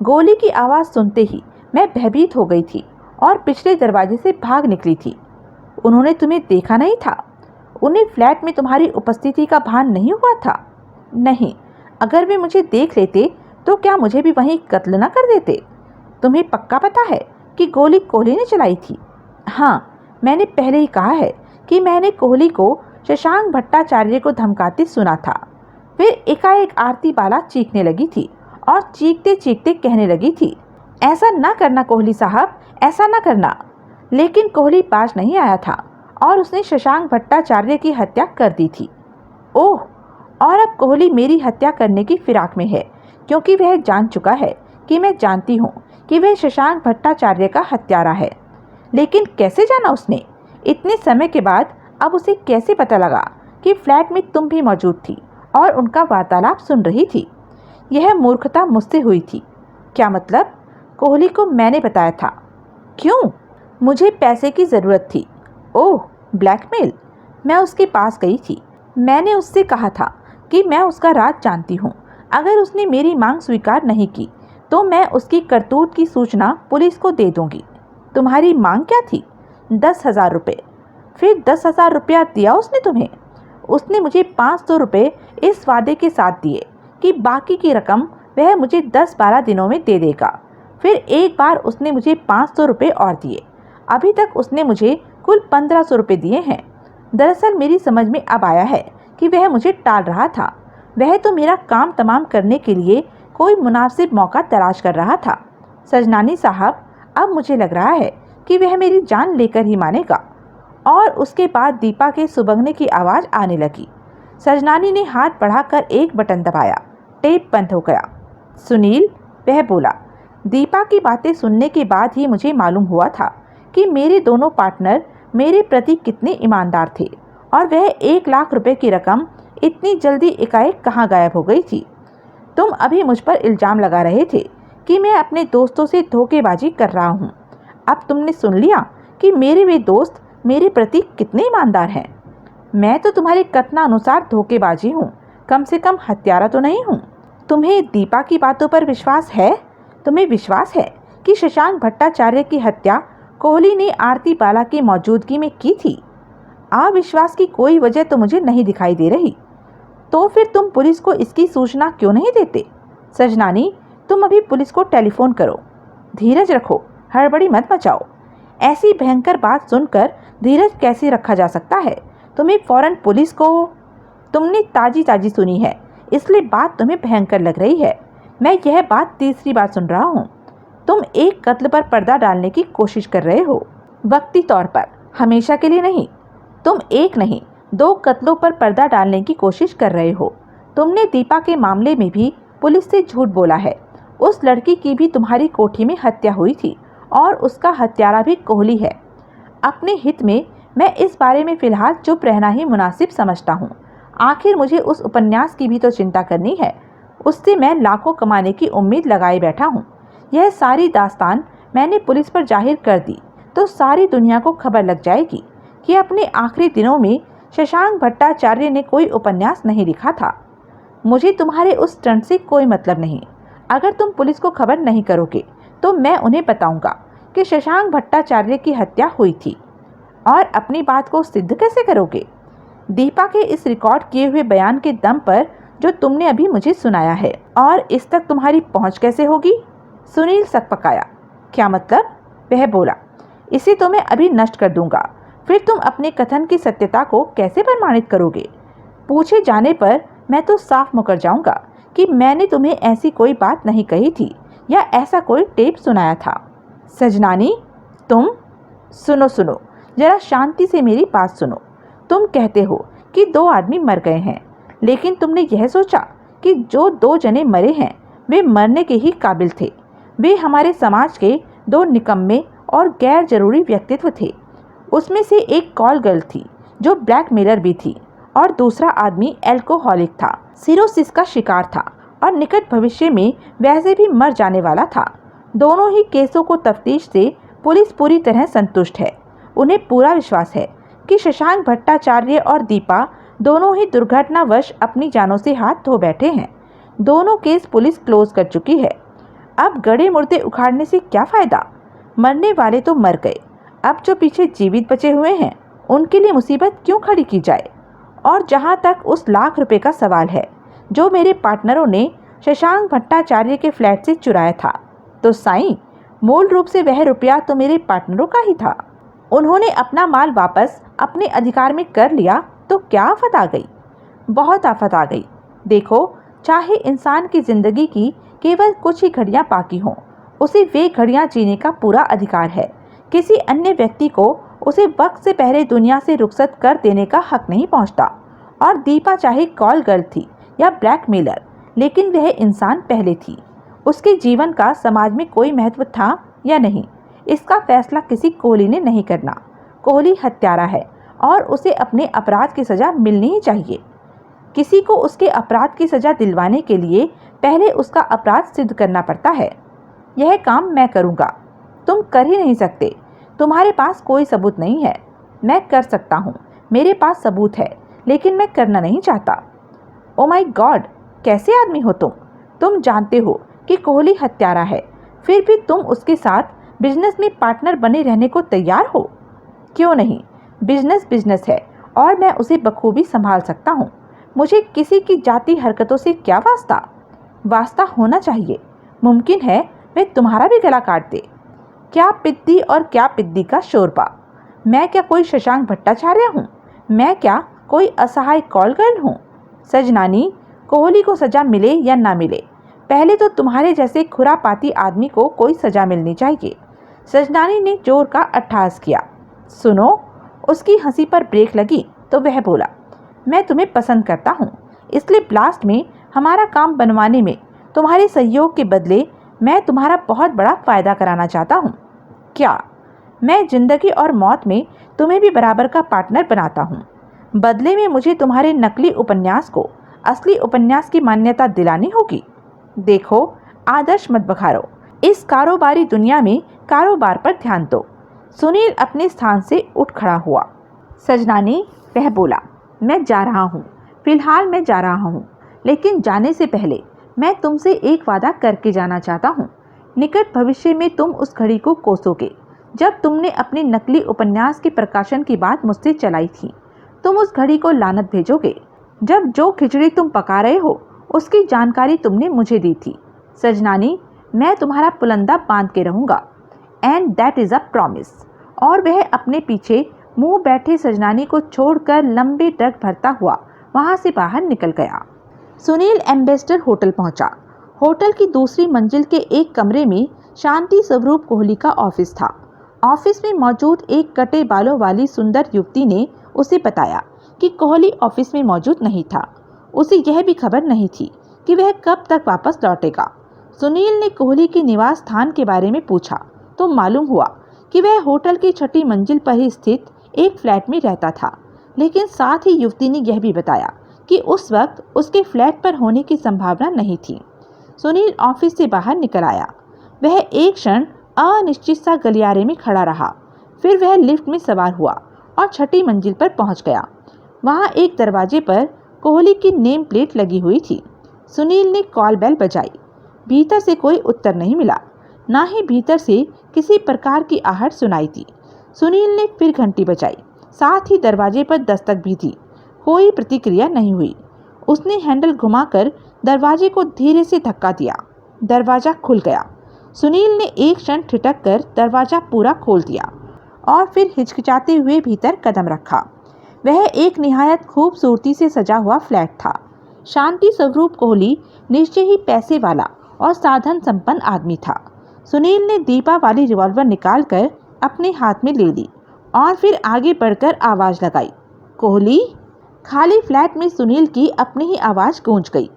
गोली की आवाज़ सुनते ही मैं भयभीत हो गई थी और पिछले दरवाजे से भाग निकली थी। उन्होंने तुम्हें देखा नहीं था? उन्हें फ्लैट में तुम्हारी उपस्थिति का भान नहीं हुआ था? नहीं, अगर वे मुझे देख लेते तो क्या मुझे भी वहीं कत्ल न कर देते? तुम्हें पक्का पता है कि गोली कोहली ने चलाई थी? हाँ, मैंने पहले ही कहा है कि मैंने कोहली को शशांक भट्टाचार्य को धमकाते सुना था। फिर एकाएक आरती बाला चीखने लगी थी और चीखते चीखते कहने लगी थी, ऐसा ना करना कोहली साहब, ऐसा ना करना। लेकिन कोहली पास नहीं आया था और उसने शशांक भट्टाचार्य की हत्या कर दी थी। ओह, और अब कोहली मेरी हत्या करने की फिराक में है, क्योंकि वह जान चुका है कि मैं जानती हूँ कि वह शशांक भट्टाचार्य का हत्यारा है। लेकिन कैसे जाना उसने? इतने समय के बाद अब उसे कैसे पता लगा कि फ्लैट में तुम भी मौजूद थी और उनका वार्तालाप सुन रही थी? यह मूर्खता मुझसे हुई थी। क्या मतलब? कोहली को मैंने बताया था। क्यों? मुझे पैसे की ज़रूरत थी। ओह, ब्लैकमेल? मैं उसके पास गई थी। मैंने उससे कहा था कि मैं उसका राज जानती हूँ। अगर उसने मेरी मांग स्वीकार नहीं की तो मैं उसकी करतूत की सूचना पुलिस को दे दूंगी। तुम्हारी मांग क्या थी? 10,000 रुपये। फिर 10,000 रुपया दिया उसने तुम्हें? उसने मुझे 500 रुपये इस वादे के साथ दिए कि बाकी की रकम वह मुझे 10-12 दिनों में दे देगा। फिर एक बार उसने मुझे 500 रुपये और दिए। अभी तक उसने मुझे कुल 1500 रुपये दिए हैं। दरअसल मेरी समझ में अब आया है कि वह मुझे टाल रहा था। वह तो मेरा काम तमाम करने के लिए कोई मुनासिब मौका तलाश कर रहा था। सजनानी साहब, अब मुझे लग रहा है कि वह मेरी जान लेकर ही मानेगा। और उसके बाद दीपा के सुबंगने की आवाज़ आने लगी। सजनानी ने हाथ बढ़ाकर एक बटन दबाया। टेप बंद हो गया। सुनील, वह बोला। दीपा की बातें सुनने के बाद ही मुझे मालूम हुआ था कि मेरे दोनों पार्टनर मेरे प्रति कितने ईमानदार थे और वह 1 लाख रुपए की रकम इतनी जल्दी एकाएक कहाँ गायब हो गई थी। तुम अभी मुझ पर इल्ज़ाम लगा रहे थे कि मैं अपने दोस्तों से धोखेबाजी कर रहा हूँ। अब तुमने सुन लिया कि मेरे वे दोस्त मेरे प्रति कितने ईमानदार हैं। मैं तो तुम्हारे कथनानुसार धोखेबाजी हूँ, कम से कम हत्यारा तो नहीं हूँ। तुम्हें दीपा की बातों पर विश्वास है? तुम्हें विश्वास है कि शशांक भट्टाचार्य की हत्या कोहली ने आरती बाला की मौजूदगी में की थी? अविश्वास की कोई वजह तो मुझे नहीं दिखाई दे रही। तो फिर तुम पुलिस को इसकी सूचना क्यों नहीं देते? सजनानी, तुम अभी पुलिस को टेलीफोन करो। धीरज रखो, हड़बड़ी मत मचाओ। ऐसी भयंकर बात सुनकर धीरज कैसे रखा जा सकता है? तुम्हें फौरन पुलिस को। तुमने ताजी ताजी सुनी है, इसलिए बात तुम्हें भयंकर लग रही है। मैं यह बात तीसरी बार सुन रहा हूँ। तुम एक कत्ल पर पर्दा डालने की कोशिश कर रहे हो, वक्ती तौर पर, हमेशा के लिए नहीं। तुम एक नहीं 2 कत्लों पर पर्दा डालने की कोशिश कर रहे हो। तुमने दीपा के मामले में भी पुलिस से झूठ बोला है। उस लड़की की भी तुम्हारी कोठी में हत्या हुई थी और उसका हत्यारा भी कोहली है। अपने हित में मैं इस बारे में फिलहाल चुप रहना ही मुनासिब समझता हूँ। आखिर मुझे उस उपन्यास की भी तो चिंता करनी है। उससे मैं लाखों कमाने की उम्मीद लगाए बैठा हूँ। यह सारी दास्तान मैंने पुलिस पर जाहिर कर दी तो सारी दुनिया को खबर लग जाएगी कि अपने आखिरी दिनों में शशांक भट्टाचार्य ने कोई उपन्यास नहीं लिखा था। मुझे तुम्हारे उस स्टंट से कोई मतलब नहीं। अगर तुम पुलिस को खबर नहीं करोगे तो मैं उन्हें बताऊंगा कि शशांक भट्टाचार्य की हत्या हुई थी। और अपनी बात को सिद्ध कैसे करोगे? दीपा के इस रिकॉर्ड किए हुए बयान के दम पर जो तुमने अभी मुझे सुनाया है। और इस तक तुम्हारी पहुंच कैसे होगी? सुनील सकपकाया। क्या मतलब? वह बोला। इसे तो मैं अभी नष्ट कर दूंगा। फिर तुम अपने कथन की सत्यता को कैसे प्रमाणित करोगे? पूछे जाने पर मैं तो साफ मुकर जाऊंगा कि मैंने तुम्हें ऐसी कोई बात नहीं कही थी या ऐसा कोई टेप सुनाया था। सजनानी, तुम सुनो, जरा शांति से मेरी बात सुनो। तुम कहते हो कि 2 आदमी मर गए हैं, लेकिन तुमने यह सोचा कि जो 2 जने मरे हैं वे मरने के ही काबिल थे। वे हमारे समाज के 2 निकम्मे और गैर जरूरी व्यक्तित्व थे। उसमें से एक कॉल गर्ल थी जो ब्लैकमेलर भी थी और दूसरा आदमी एल्कोहलिक था, सिरोसिस का शिकार था और निकट भविष्य में वैसे भी मर जाने वाला था। दोनों ही केसों को तफ्तीश से पुलिस पूरी तरह संतुष्ट है। उन्हें पूरा विश्वास है कि शशांक भट्टाचार्य और दीपा दोनों ही दुर्घटनावश अपनी जानों से हाथ धो बैठे हैं। दोनों केस पुलिस क्लोज कर चुकी है। अब गड़े मुर्दे उखाड़ने से क्या फ़ायदा? मरने वाले तो मर गए। अब जो पीछे जीवित बचे हुए हैं उनके लिए मुसीबत क्यों खड़ी की जाए? और जहाँ तक उस लाख रुपए का सवाल है जो मेरे पार्टनरों ने शशांक भट्टाचार्य के फ्लैट से चुराया था, तो साईं, मूल रूप से वह रुपया तो मेरे पार्टनरों का ही था। उन्होंने अपना माल वापस अपने अधिकार में कर लिया तो क्या आफत आ गई? बहुत आफत आ गई। देखो, चाहे इंसान की जिंदगी की केवल कुछ ही घड़ियां बाकी हों, उसे वे घड़ियां जीने का पूरा अधिकार है। किसी अन्य व्यक्ति को उसे वक्त से पहले दुनिया से रुखसत कर देने का हक नहीं पहुंचता। और दीपा चाहे कॉल गर्ल थी या ब्लैकमेलर, लेकिन वह इंसान पहले थी। उसके जीवन का समाज में कोई महत्व था या नहीं, इसका फैसला किसी कोहली ने नहीं करना। कोहली हत्यारा है और उसे अपने अपराध की सज़ा मिलनी ही चाहिए। किसी को उसके अपराध की सज़ा दिलवाने के लिए पहले उसका अपराध सिद्ध करना पड़ता है। यह काम मैं करूँगा। तुम कर ही नहीं सकते, तुम्हारे पास कोई सबूत नहीं है। मैं कर सकता हूँ, मेरे पास सबूत है, लेकिन मैं करना नहीं चाहता। ओ माय गॉड, कैसे आदमी हो तुम? तुम जानते हो कि कोहली हत्यारा है, फिर भी तुम उसके साथ बिजनेस में पार्टनर बने रहने को तैयार हो? क्यों नहीं, बिजनेस बिजनेस है और मैं उसे बखूबी संभाल सकता हूँ। मुझे किसी की जाती हरकतों से क्या वास्ता? वास्ता होना चाहिए। मुमकिन है वे तुम्हारा भी गला काट दे। क्या पिद्दी और क्या पिद्दी का शोरबा। मैं क्या कोई शशांक भट्टाचार्य हूँ? मैं क्या कोई असहाय कॉल गर्ल हूँ? सजनानी, कोहली को सजा मिले या ना मिले, पहले तो तुम्हारे जैसे खुरापाती आदमी को कोई सजा मिलनी चाहिए। सजनानी ने जोर का अट्टहास किया। सुनो, उसकी हंसी पर ब्रेक लगी तो वह बोला, मैं तुम्हें पसंद करता हूँ, इसलिए ब्लास्ट में हमारा काम बनवाने में तुम्हारे सहयोग के बदले मैं तुम्हारा बहुत बड़ा फ़ायदा कराना चाहता हूँ। क्या? मैं जिंदगी और मौत में तुम्हें भी बराबर का पार्टनर बनाता हूँ। बदले में मुझे तुम्हारे नकली उपन्यास को असली उपन्यास की मान्यता दिलानी होगी। देखो, आदर्श मत बखारो। इस कारोबारी दुनिया में कारोबार पर ध्यान दो। सुनील अपने स्थान से उठ खड़ा हुआ। सजनानी, वह बोला, मैं जा रहा हूँ, फिलहाल मैं जा रहा हूँ, लेकिन जाने से पहले मैं तुमसे एक वादा करके जाना चाहता हूँ। निकट भविष्य में तुम उस घड़ी को कोसोगे जब तुमने अपने नकली उपन्यास के प्रकाशन की बात मुझसे चलाई थी। तुम उस घड़ी को लानत भेजोगे जब जो खिचड़ी तुम पका रहे हो उसकी जानकारी तुमने मुझे दी थी। सजनानी, मैं तुम्हारा पुलंदा बांध के रहूँगा, and that is a promise. और वह अपने पीछे मुंह बैठे सजनानी को छोड़कर लंबे डग भरता हुआ वहाँ से बाहर निकल गया। सुनील एम्बेसडर होटल पहुँचा। होटल की दूसरी मंजिल के एक कमरे में शांति स्वरूप कोहली का ऑफिस था। ऑफिस में मौजूद एक कटे बालों वाली सुंदर युवती ने उसे बताया कि कोहली ऑफिस में मौजूद नहीं था। उसे यह भी खबर नहीं थी कि वह कब तक वापस लौटेगा। सुनील ने कोहली के निवास स्थान के बारे में पूछा तो मालूम हुआ कि वह होटल की छठी मंजिल पर ही स्थित एक फ्लैट में रहता था, लेकिन साथ ही युवती ने यह भी बताया कि उस वक्त उसके फ्लैट पर होने की संभावना नहीं थी। सुनील ऑफिस से बाहर निकल आया। वह एक क्षण अनिश्चित सा गलियारे में खड़ा रहा, फिर वह लिफ्ट में सवार हुआ और छठी मंजिल पर पहुंच गया। वहां एक दरवाजे पर कोहली की नेम प्लेट लगी हुई थी। सुनील ने कॉल बेल बजाई। भीतर से कोई उत्तर नहीं मिला, ना ही भीतर से किसी प्रकार की आहट सुनाई दी। सुनील ने फिर घंटी बजाई, साथ ही दरवाजे पर दस्तक भी दी। कोई प्रतिक्रिया नहीं हुई। उसने हैंडल घुमाकर दरवाजे को धीरे से धक्का दिया। दरवाज़ा खुल गया। सुनील ने एक क्षण ठिठक कर दरवाज़ा पूरा खोल दिया और फिर हिचकिचाते हुए भीतर कदम रखा। वह एक निहायत खूबसूरती से सजा हुआ फ्लैट था। शांति स्वरूप कोहली निश्चय ही पैसे वाला और साधन संपन्न आदमी था। सुनील ने दीपा वाली रिवॉल्वर निकालकर अपने हाथ में ले ली और फिर आगे बढ़कर आवाज़ लगाई, कोहली। खाली फ्लैट में सुनील की अपनी ही आवाज़ गूंज गई।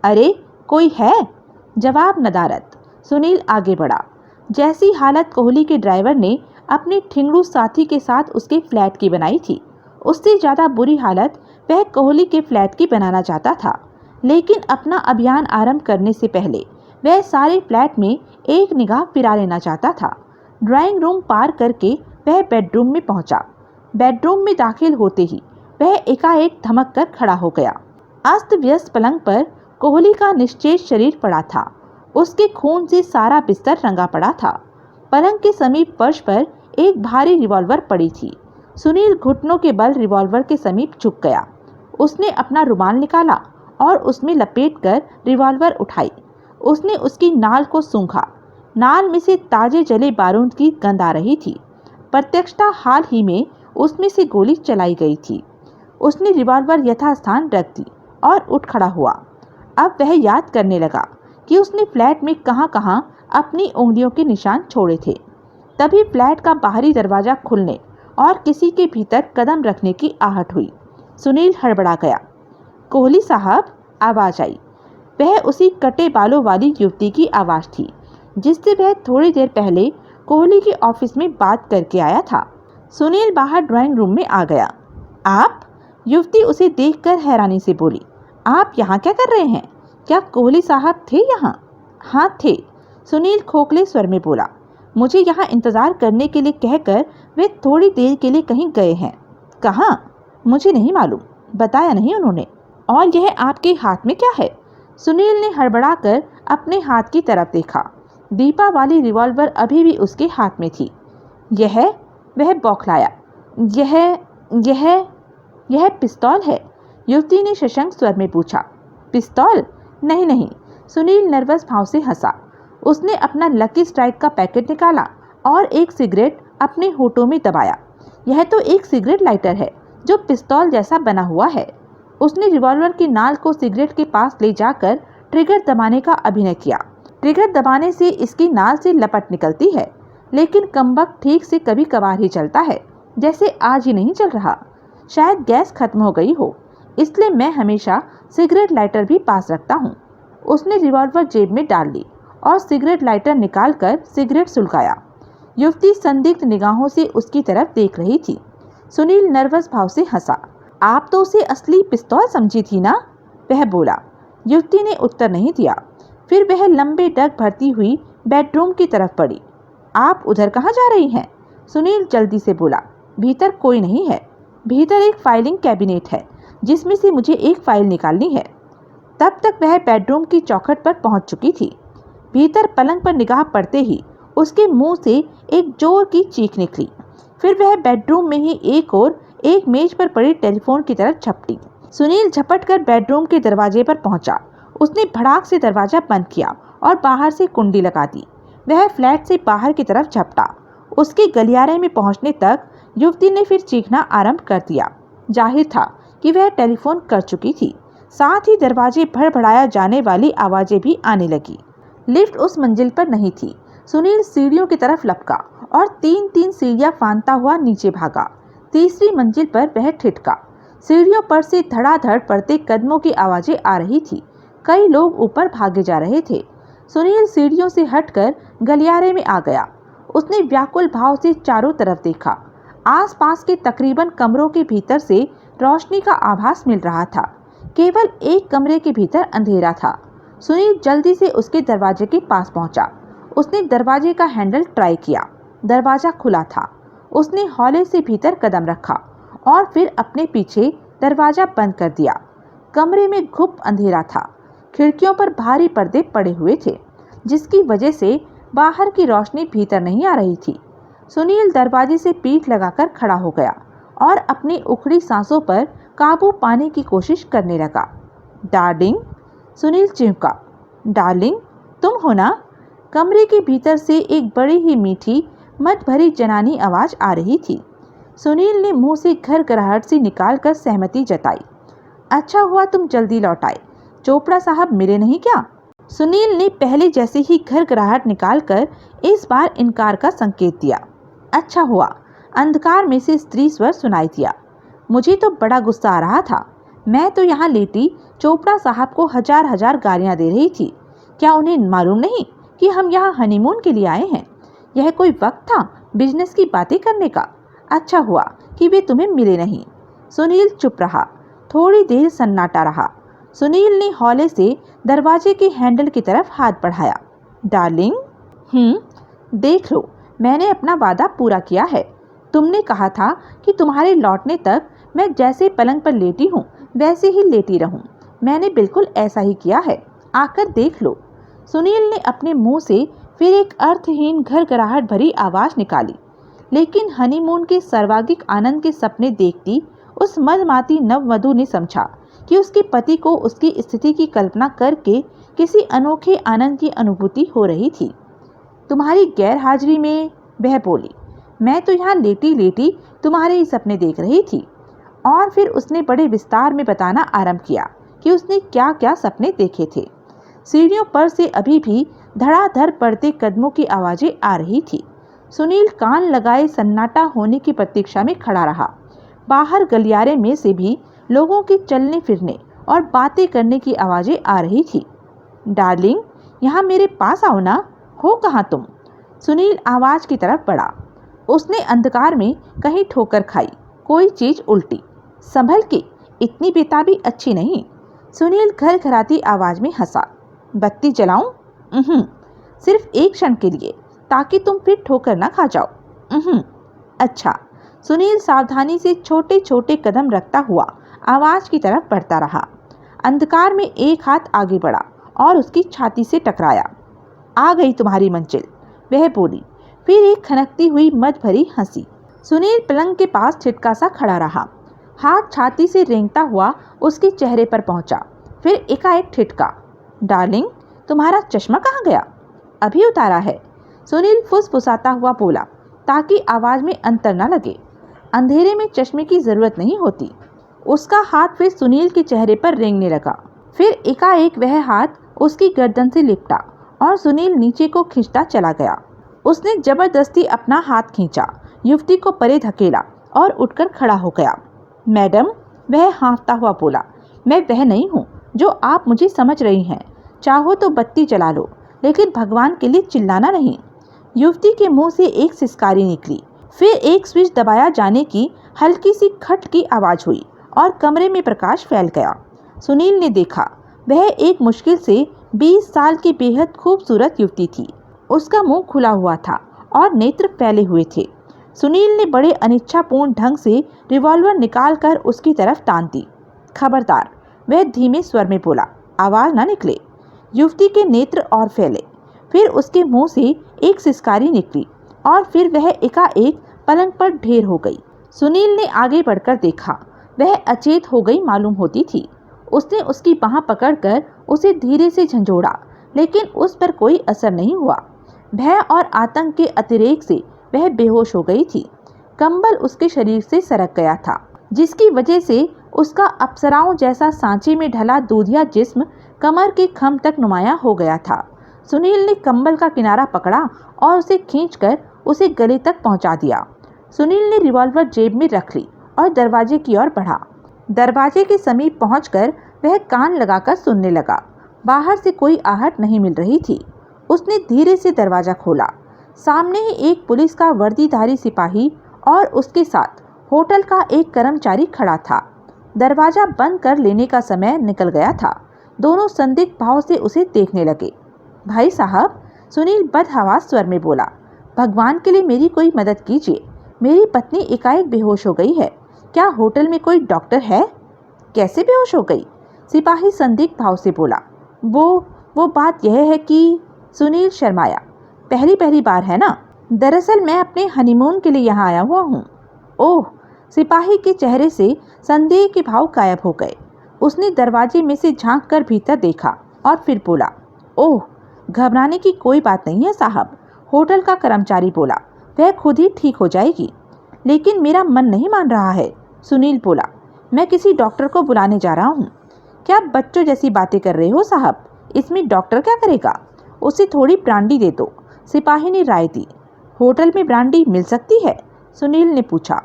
अरे, कोई है? जवाब नदारद। सुनील आगे बढ़ा। जैसी हालत कोहली के ड्राइवर ने अपने ठिंगड़ू साथी के साथ उसके फ्लैट की बनाई थी, उससे ज़्यादा बुरी हालत वह कोहली के फ्लैट की बनाना चाहता था। लेकिन अपना अभियान आरंभ करने से पहले वह सारे फ्लैट में एक निगाह फिरा लेना चाहता था। ड्राइंग रूम पार करके वह बेडरूम में पहुंचा। बेडरूम में दाखिल होते ही वह एकाएक धमक कर खड़ा हो गया। अस्त व्यस्त पलंग पर कोहली का निश्चेत शरीर पड़ा था। उसके खून से सारा बिस्तर रंगा पड़ा था। पलंग के समीप फर्श पर एक भारी रिवॉल्वर पड़ी थी। सुनील घुटनों के बल रिवॉल्वर के समीप झुक गया। उसने अपना रुमाल निकाला और उसमें लपेटकर रिवॉल्वर उठाई। उसने उसकी नाल को सूंघा। नाल में से ताजे जले बारूद की गंध आ रही थी। प्रत्यक्षता हाल ही में उसमें से गोली चलाई गई थी। उसने रिवॉल्वर यथास्थान रख दी और उठ खड़ा हुआ। अब वह याद करने लगा कि उसने फ्लैट में कहाँ कहाँ अपनी उंगलियों के निशान छोड़े थे। तभी फ्लैट का बाहरी दरवाज़ा खुलने और किसी के भीतर कदम रखने की आहट हुई। सुनील हड़बड़ा गया। कोहली साहब, आवाज़ आई। वह उसी कटे बालों वाली युवती की आवाज़ थी जिससे वह थोड़ी देर पहले कोहली के ऑफिस में बात करके आया था। सुनील बाहर ड्राइंग रूम में आ गया। आप? युवती उसे देखकर हैरानी से बोली। आप यहाँ क्या कर रहे हैं? क्या कोहली साहब थे यहाँ? हाँ थे, सुनील खोखले स्वर में बोला। मुझे यहाँ इंतज़ार करने के लिए कहकर वे थोड़ी देर के लिए कहीं गए हैं। कहाँ? मुझे नहीं मालूम, बताया नहीं उन्होंने। और यह आपके हाथ में क्या है? सुनील ने हड़बड़ाकर अपने हाथ की तरफ देखा। दीपा वाली रिवॉल्वर अभी भी उसके हाथ में थी। वह बौखलाया। यह पिस्तौल है? युवती ने सशंक स्वर में पूछा। पिस्तौल? नहीं, सुनील नर्वस भाव से हंसा। उसने अपना लकी स्ट्राइक का पैकेट निकाला और एक सिगरेट अपने होठों में दबाया। यह तो एक सिगरेट लाइटर है जो पिस्तौल जैसा बना हुआ है। उसने रिवॉल्वर की नाल को सिगरेट के पास ले जाकर ट्रिगर दबाने का अभिनय किया। ट्रिगर दबाने से इसकी नाल से लपट निकलती है, लेकिन कमबख्त ठीक से कभी कभार ही चलता है, जैसे आज ही नहीं चल रहा। शायद गैस खत्म हो गई हो, इसलिए मैं हमेशा सिगरेट लाइटर भी पास रखता हूँ। उसने रिवॉल्वर जेब में डाल ली और सिगरेट लाइटर निकालकर सिगरेट सुलगाया। युवती संदिग्ध निगाहों से उसकी तरफ देख रही थी। सुनील नर्वस भाव से हंसा। आप तो उसे असली पिस्तौल समझी थी ना? वह बोला। युवती ने उत्तर नहीं दिया। फिर वह लंबे डग भरती हुई बेडरूम की तरफ बढ़ी। आप उधर कहाँ जा रही हैं? सुनील जल्दी से बोला। भीतर कोई नहीं है। भीतर एक फाइलिंग कैबिनेट है जिसमें से मुझे एक फाइल निकालनी है। तब तक वह बेडरूम की चौखट पर पहुंच चुकी थी। भीतर पलंग पर निगाह पड़ते ही उसके मुंह से एक जोर की चीख निकली। फिर वह बेडरूम में ही एक मेज पर पड़ी टेलीफोन की तरफ झपटी। सुनील झपट कर बेडरूम के दरवाजे पर पहुंचा। उसने भड़ाक से दरवाजा बंद किया और बाहर से कुंडी लगा दी। वह फ्लैट से बाहर की तरफ झपटा। उसके गलियारे में पहुंचने तक युवती ने फिर चीखना आरंभ कर दिया। जाहिर था कि वह टेलीफोन कर चुकी थी। साथ ही दरवाजे भड़बड़ाया जाने वाली आवाजें भी आने लगी। लिफ्ट उस मंजिल पर नहीं थी। सुनील सीढ़ियों की तरफ लपका और तीन सीढ़ियां फांदता हुआ नीचे भागा। तीसरी मंजिल पर वह ठिठका। सीढ़ियों पर से धड़ाधड़ पड़ते कदमों की आवाजें आ रही थी। कई लोग ऊपर भागे जा रहे थे। सुनील सीढ़ियों से हटकर गलियारे में आ गया। उसने व्याकुल भाव से चारों तरफ देखा। आसपास के तकरीबन कमरों के भीतर से रोशनी का आभास मिल रहा था। केवल एक कमरे के भीतर अंधेरा था। सुनील जल्दी से उसके दरवाजे के पास पहुंचा। उसने दरवाजे का हैंडल ट्राई किया। दरवाजा खुला था। उसने हौले से भीतर कदम रखा और फिर अपने पीछे दरवाजा बंद कर दिया। कमरे में घुप अंधेरा था। खिड़कियों पर भारी पर्दे पड़े हुए थे, जिसकी वजह से बाहर की रोशनी भीतर नहीं आ रही थी। सुनील दरवाजे से पीठ लगाकर खड़ा हो गया और अपनी उखड़ी सांसों पर काबू पाने की कोशिश करने लगा। डार्लिंग, सुनील चिंका। डार्लिंग, तुम हो ना? कमरे के भीतर से एक बड़ी ही मीठी मद भरी जनानी आवाज आ रही थी। सुनील ने मुंह से घरघराहट सी निकालकर सहमति जताई। अच्छा हुआ तुम जल्दी लौट आए। चोपड़ा साहब मिले नहीं क्या? सुनील ने पहले जैसे ही घरघराहट निकालकर इस बार इनकार का संकेत दिया। अच्छा हुआ, अंधकार में से स्त्री स्वर सुनाई दिया। मुझे तो बड़ा गुस्सा आ रहा था। मैं तो यहाँ लेटी चोपड़ा साहब को हजार गालियाँ दे रही थी। क्या उन्हें मालूम नहीं कि हम यहाँ हनीमून के लिए आए हैं? यह कोई वक्त था बिजनेस की बातें करने का? अच्छा हुआ कि वे तुम्हें मिले नहीं। सुनील चुप रहा। थोड़ी देर सन्नाटा रहा। सुनील ने हौले से दरवाजे के हैंडल की तरफ हाथ बढ़ाया। डार्लिंग, देख लो, मैंने अपना वादा पूरा किया है। तुमने कहा था कि तुम्हारे लौटने तक मैं जैसे पलंग पर लेटी हूँ वैसे ही लेटी रहूँ। मैंने बिल्कुल ऐसा ही किया है। आकर देख लो। सुनील ने अपने मुंह से फिर एक अर्थहीन घरघराहट भरी आवाज निकाली। लेकिन हनीमून के सर्वांगिक आनंद के सपने देखती उस मदमाती नववधू ने समझा कि उसके पति को उसकी स्थिति की कल्पना करके किसी अनोखे आनंद की अनुभूति हो रही थी। तुम्हारी गैर हाजिरी में, वह बोली, मैं तो यहाँ लेटी लेटी तुम्हारे ही सपने देख रही थी। और फिर उसने बड़े विस्तार में बताना आरंभ किया कि उसने क्या क्या सपने देखे थे। सीढ़ियों पर से अभी भी धड़ाधड़ पड़ते कदमों की आवाजें आ रही थी। सुनील कान लगाए सन्नाटा होने की प्रतीक्षा में खड़ा रहा। बाहर गलियारे में से भी लोगों के चलने फिरने और बातें करने की आवाज़ें आ रही थी। डार्लिंग, यहाँ मेरे पास आओ ना, हो कहाँ तुम? सुनील आवाज़ की तरफ बढ़ा। उसने अंधकार में कहीं ठोकर खाई, कोई चीज़ उल्टी। संभल के, इतनी बेताबी अच्छी नहीं। सुनील घर घराती आवाज़ में हंसा। बत्ती जलाऊं? सिर्फ एक क्षण के लिए, ताकि तुम फिर ठोकर ना खा जाओ। अच्छा। सुनील सावधानी से छोटे छोटे कदम रखता हुआ आवाज़ की तरफ बढ़ता रहा। अंधकार में एक हाथ आगे बढ़ा और उसकी छाती से टकराया। आ गई तुम्हारी मंजिल, वह बोली। फिर एक खनकती हुई मद भरी हंसी। सुनील पलंग के पास छिटका सा खड़ा रहा। हाथ छाती से रेंगता हुआ उसके चेहरे पर पहुंचा। फिर एकाएक ठिठका। डार्लिंग, तुम्हारा चश्मा कहाँ गया? अभी उतारा है, सुनील फुसफुसाता हुआ बोला, ताकि आवाज़ में अंतर न लगे। अंधेरे में चश्मे की जरूरत नहीं होती। उसका हाथ फिर सुनील के चेहरे पर रेंगने लगा। फिर एकाएक वह हाथ उसकी गर्दन से लिपटा और सुनील नीचे को खींचता चला गया। उसने जबरदस्ती अपना हाथ खींचा, युवती को परे धकेला और उठकर खड़ा हो गया। मैडम, वह हाँफता हुआ बोला, मैं वह नहीं हूँ जो आप मुझे समझ रही हैं। चाहो तो बत्ती जला लो, लेकिन भगवान के लिए चिल्लाना नहीं। युवती के मुंह से एक सिसकारी निकली। फिर एक स्विच दबाया जाने की हल्की सी खट की आवाज़ हुई और कमरे में प्रकाश फैल गया। सुनील ने देखा, वह एक मुश्किल से 20 साल की बेहद खूबसूरत युवती थी। उसका मुंह खुला हुआ था और नेत्र फैले हुए थे। सुनील ने बड़े अनिच्छापूर्ण ढंग से रिवॉल्वर निकालकर उसकी तरफ तान दी। खबरदार, वह धीमे स्वर में बोला, आवाज़ ना निकले। युवती के नेत्र और फैले। फिर उसके मुंह से एक सिसकारी निकली और फिर वह एकाएक पलंग पर ढेर हो गई। सुनील ने आगे बढ़कर देखा, वह अचेत हो गई मालूम होती थी। उसने उसकी बाँह पकड़कर उसे धीरे से झंझोड़ा, लेकिन उस पर कोई असर नहीं हुआ। भय और आतंक के अतिरेक से वह बेहोश हो गई थी। कंबल उसके शरीर से सरक गया था, जिसकी वजह से उसका अप्सराओं जैसा सांचे में ढला दूधिया जिस्म कमर के खम तक नुमाया हो गया था। सुनील ने कंबल का किनारा पकड़ा और उसे खींचकर उसे गले तक पहुंचा दिया। सुनील ने रिवॉल्वर जेब में रख ली और दरवाजे की ओर बढ़ा। दरवाजे के समीप पहुंचकर वह कान लगाकर सुनने लगा। बाहर से कोई आहट नहीं मिल रही थी। उसने धीरे से दरवाजा खोला। सामने ही एक पुलिस का वर्दीधारी सिपाही और उसके साथ होटल का एक कर्मचारी खड़ा था। दरवाजा बंद कर लेने का समय निकल गया था। दोनों संदिग्ध भाव से उसे देखने लगे। भाई साहब, सुनील बदहवास स्वर में बोला, भगवान के लिए मेरी कोई मदद कीजिए। मेरी पत्नी एकाएक बेहोश हो गई है। क्या होटल में कोई डॉक्टर है? कैसे बेहोश हो गई? सिपाही संदिग्ध भाव से बोला। वो बात यह है कि सुनील शर्माया। पहली बार है ना? दरअसल मैं अपने हनीमून के लिए यहाँ आया हुआ हूँ। ओह, सिपाही के चेहरे से संदेह के भाव गायब हो गए। उसने दरवाजे में से झांक कर भीतर देखा और फिर बोला, ओह, घबराने की कोई बात नहीं है साहब, होटल का कर्मचारी बोला, वह खुद ही ठीक हो जाएगी। लेकिन मेरा मन नहीं मान रहा है, सुनील बोला। मैं किसी डॉक्टर को बुलाने जा रहा हूँ। क्या बच्चों जैसी बातें कर रहे हो साहब? इसमें डॉक्टर क्या करेगा? उसे थोड़ी ब्रांडी दे दो, सिपाही ने राय दी। होटल में ब्रांडी मिल सकती है? सुनील ने पूछा।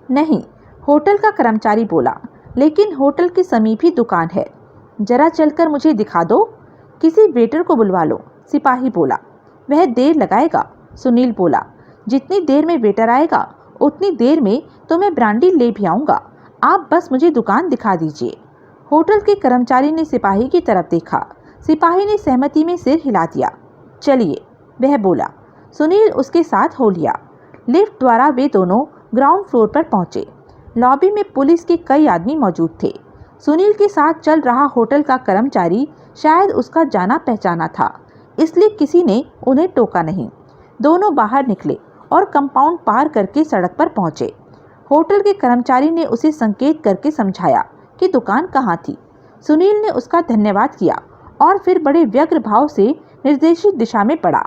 नहीं, होटल का कर्मचारी बोला, लेकिन होटल के समीप ही दुकान है। जरा चलकर मुझे दिखा दो। किसी वेटर को बुलवा लो, सिपाही बोला। वह देर लगाएगा, सुनील बोला। जितनी देर में वेटर आएगा उतनी देर में तो मैं ब्रांडी ले भी आऊँगा। आप बस मुझे दुकान दिखा दीजिए। होटल के कर्मचारी ने सिपाही की तरफ देखा। सिपाही ने सहमति में सिर हिला दिया। चलिए, वह बोला। सुनील उसके साथ हो लिया। लिफ्ट द्वारा वे दोनों ग्राउंड फ्लोर पर पहुंचे। लॉबी में पुलिस के कई आदमी मौजूद थे। सुनील के साथ चल रहा होटल का कर्मचारी शायद उसका जाना पहचाना था, इसलिए किसी ने उन्हें टोका नहीं। दोनों बाहर निकले और कंपाउंड पार करके सड़क पर पहुंचे। होटल के कर्मचारी ने उसे संकेत करके समझाया कि दुकान कहाँ थी। सुनील ने उसका धन्यवाद किया और फिर बड़े व्यग्र भाव से निर्देशित दिशा में बढ़ा।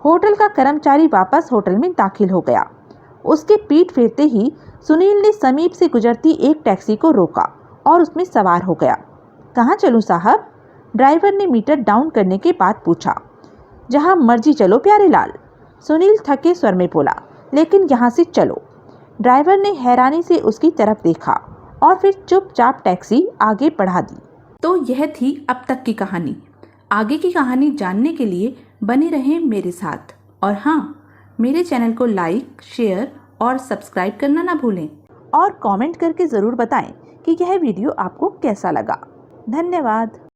होटल का कर्मचारी वापस होटल में दाखिल हो गया। उसके पीठ फेरते ही सुनील ने समीप से गुजरती एक टैक्सी को रोका और उसमें सवार हो गया। कहाँ चलूं साहब? ड्राइवर ने मीटर डाउन करने के बाद पूछा। जहाँ मर्जी चलो प्यारे लाल, सुनील थके स्वर में बोला, लेकिन यहाँ से चलो। ड्राइवर ने हैरानी से उसकी तरफ देखा और फिर चुपचाप टैक्सी आगे बढ़ा दी। तो यह थी अब तक की कहानी। आगे की कहानी जानने के लिए बने रहें मेरे साथ। और हाँ, मेरे चैनल को लाइक, शेयर और सब्सक्राइब करना ना भूलें। और कमेंट करके ज़रूर बताएं कि यह वीडियो आपको कैसा लगा। धन्यवाद।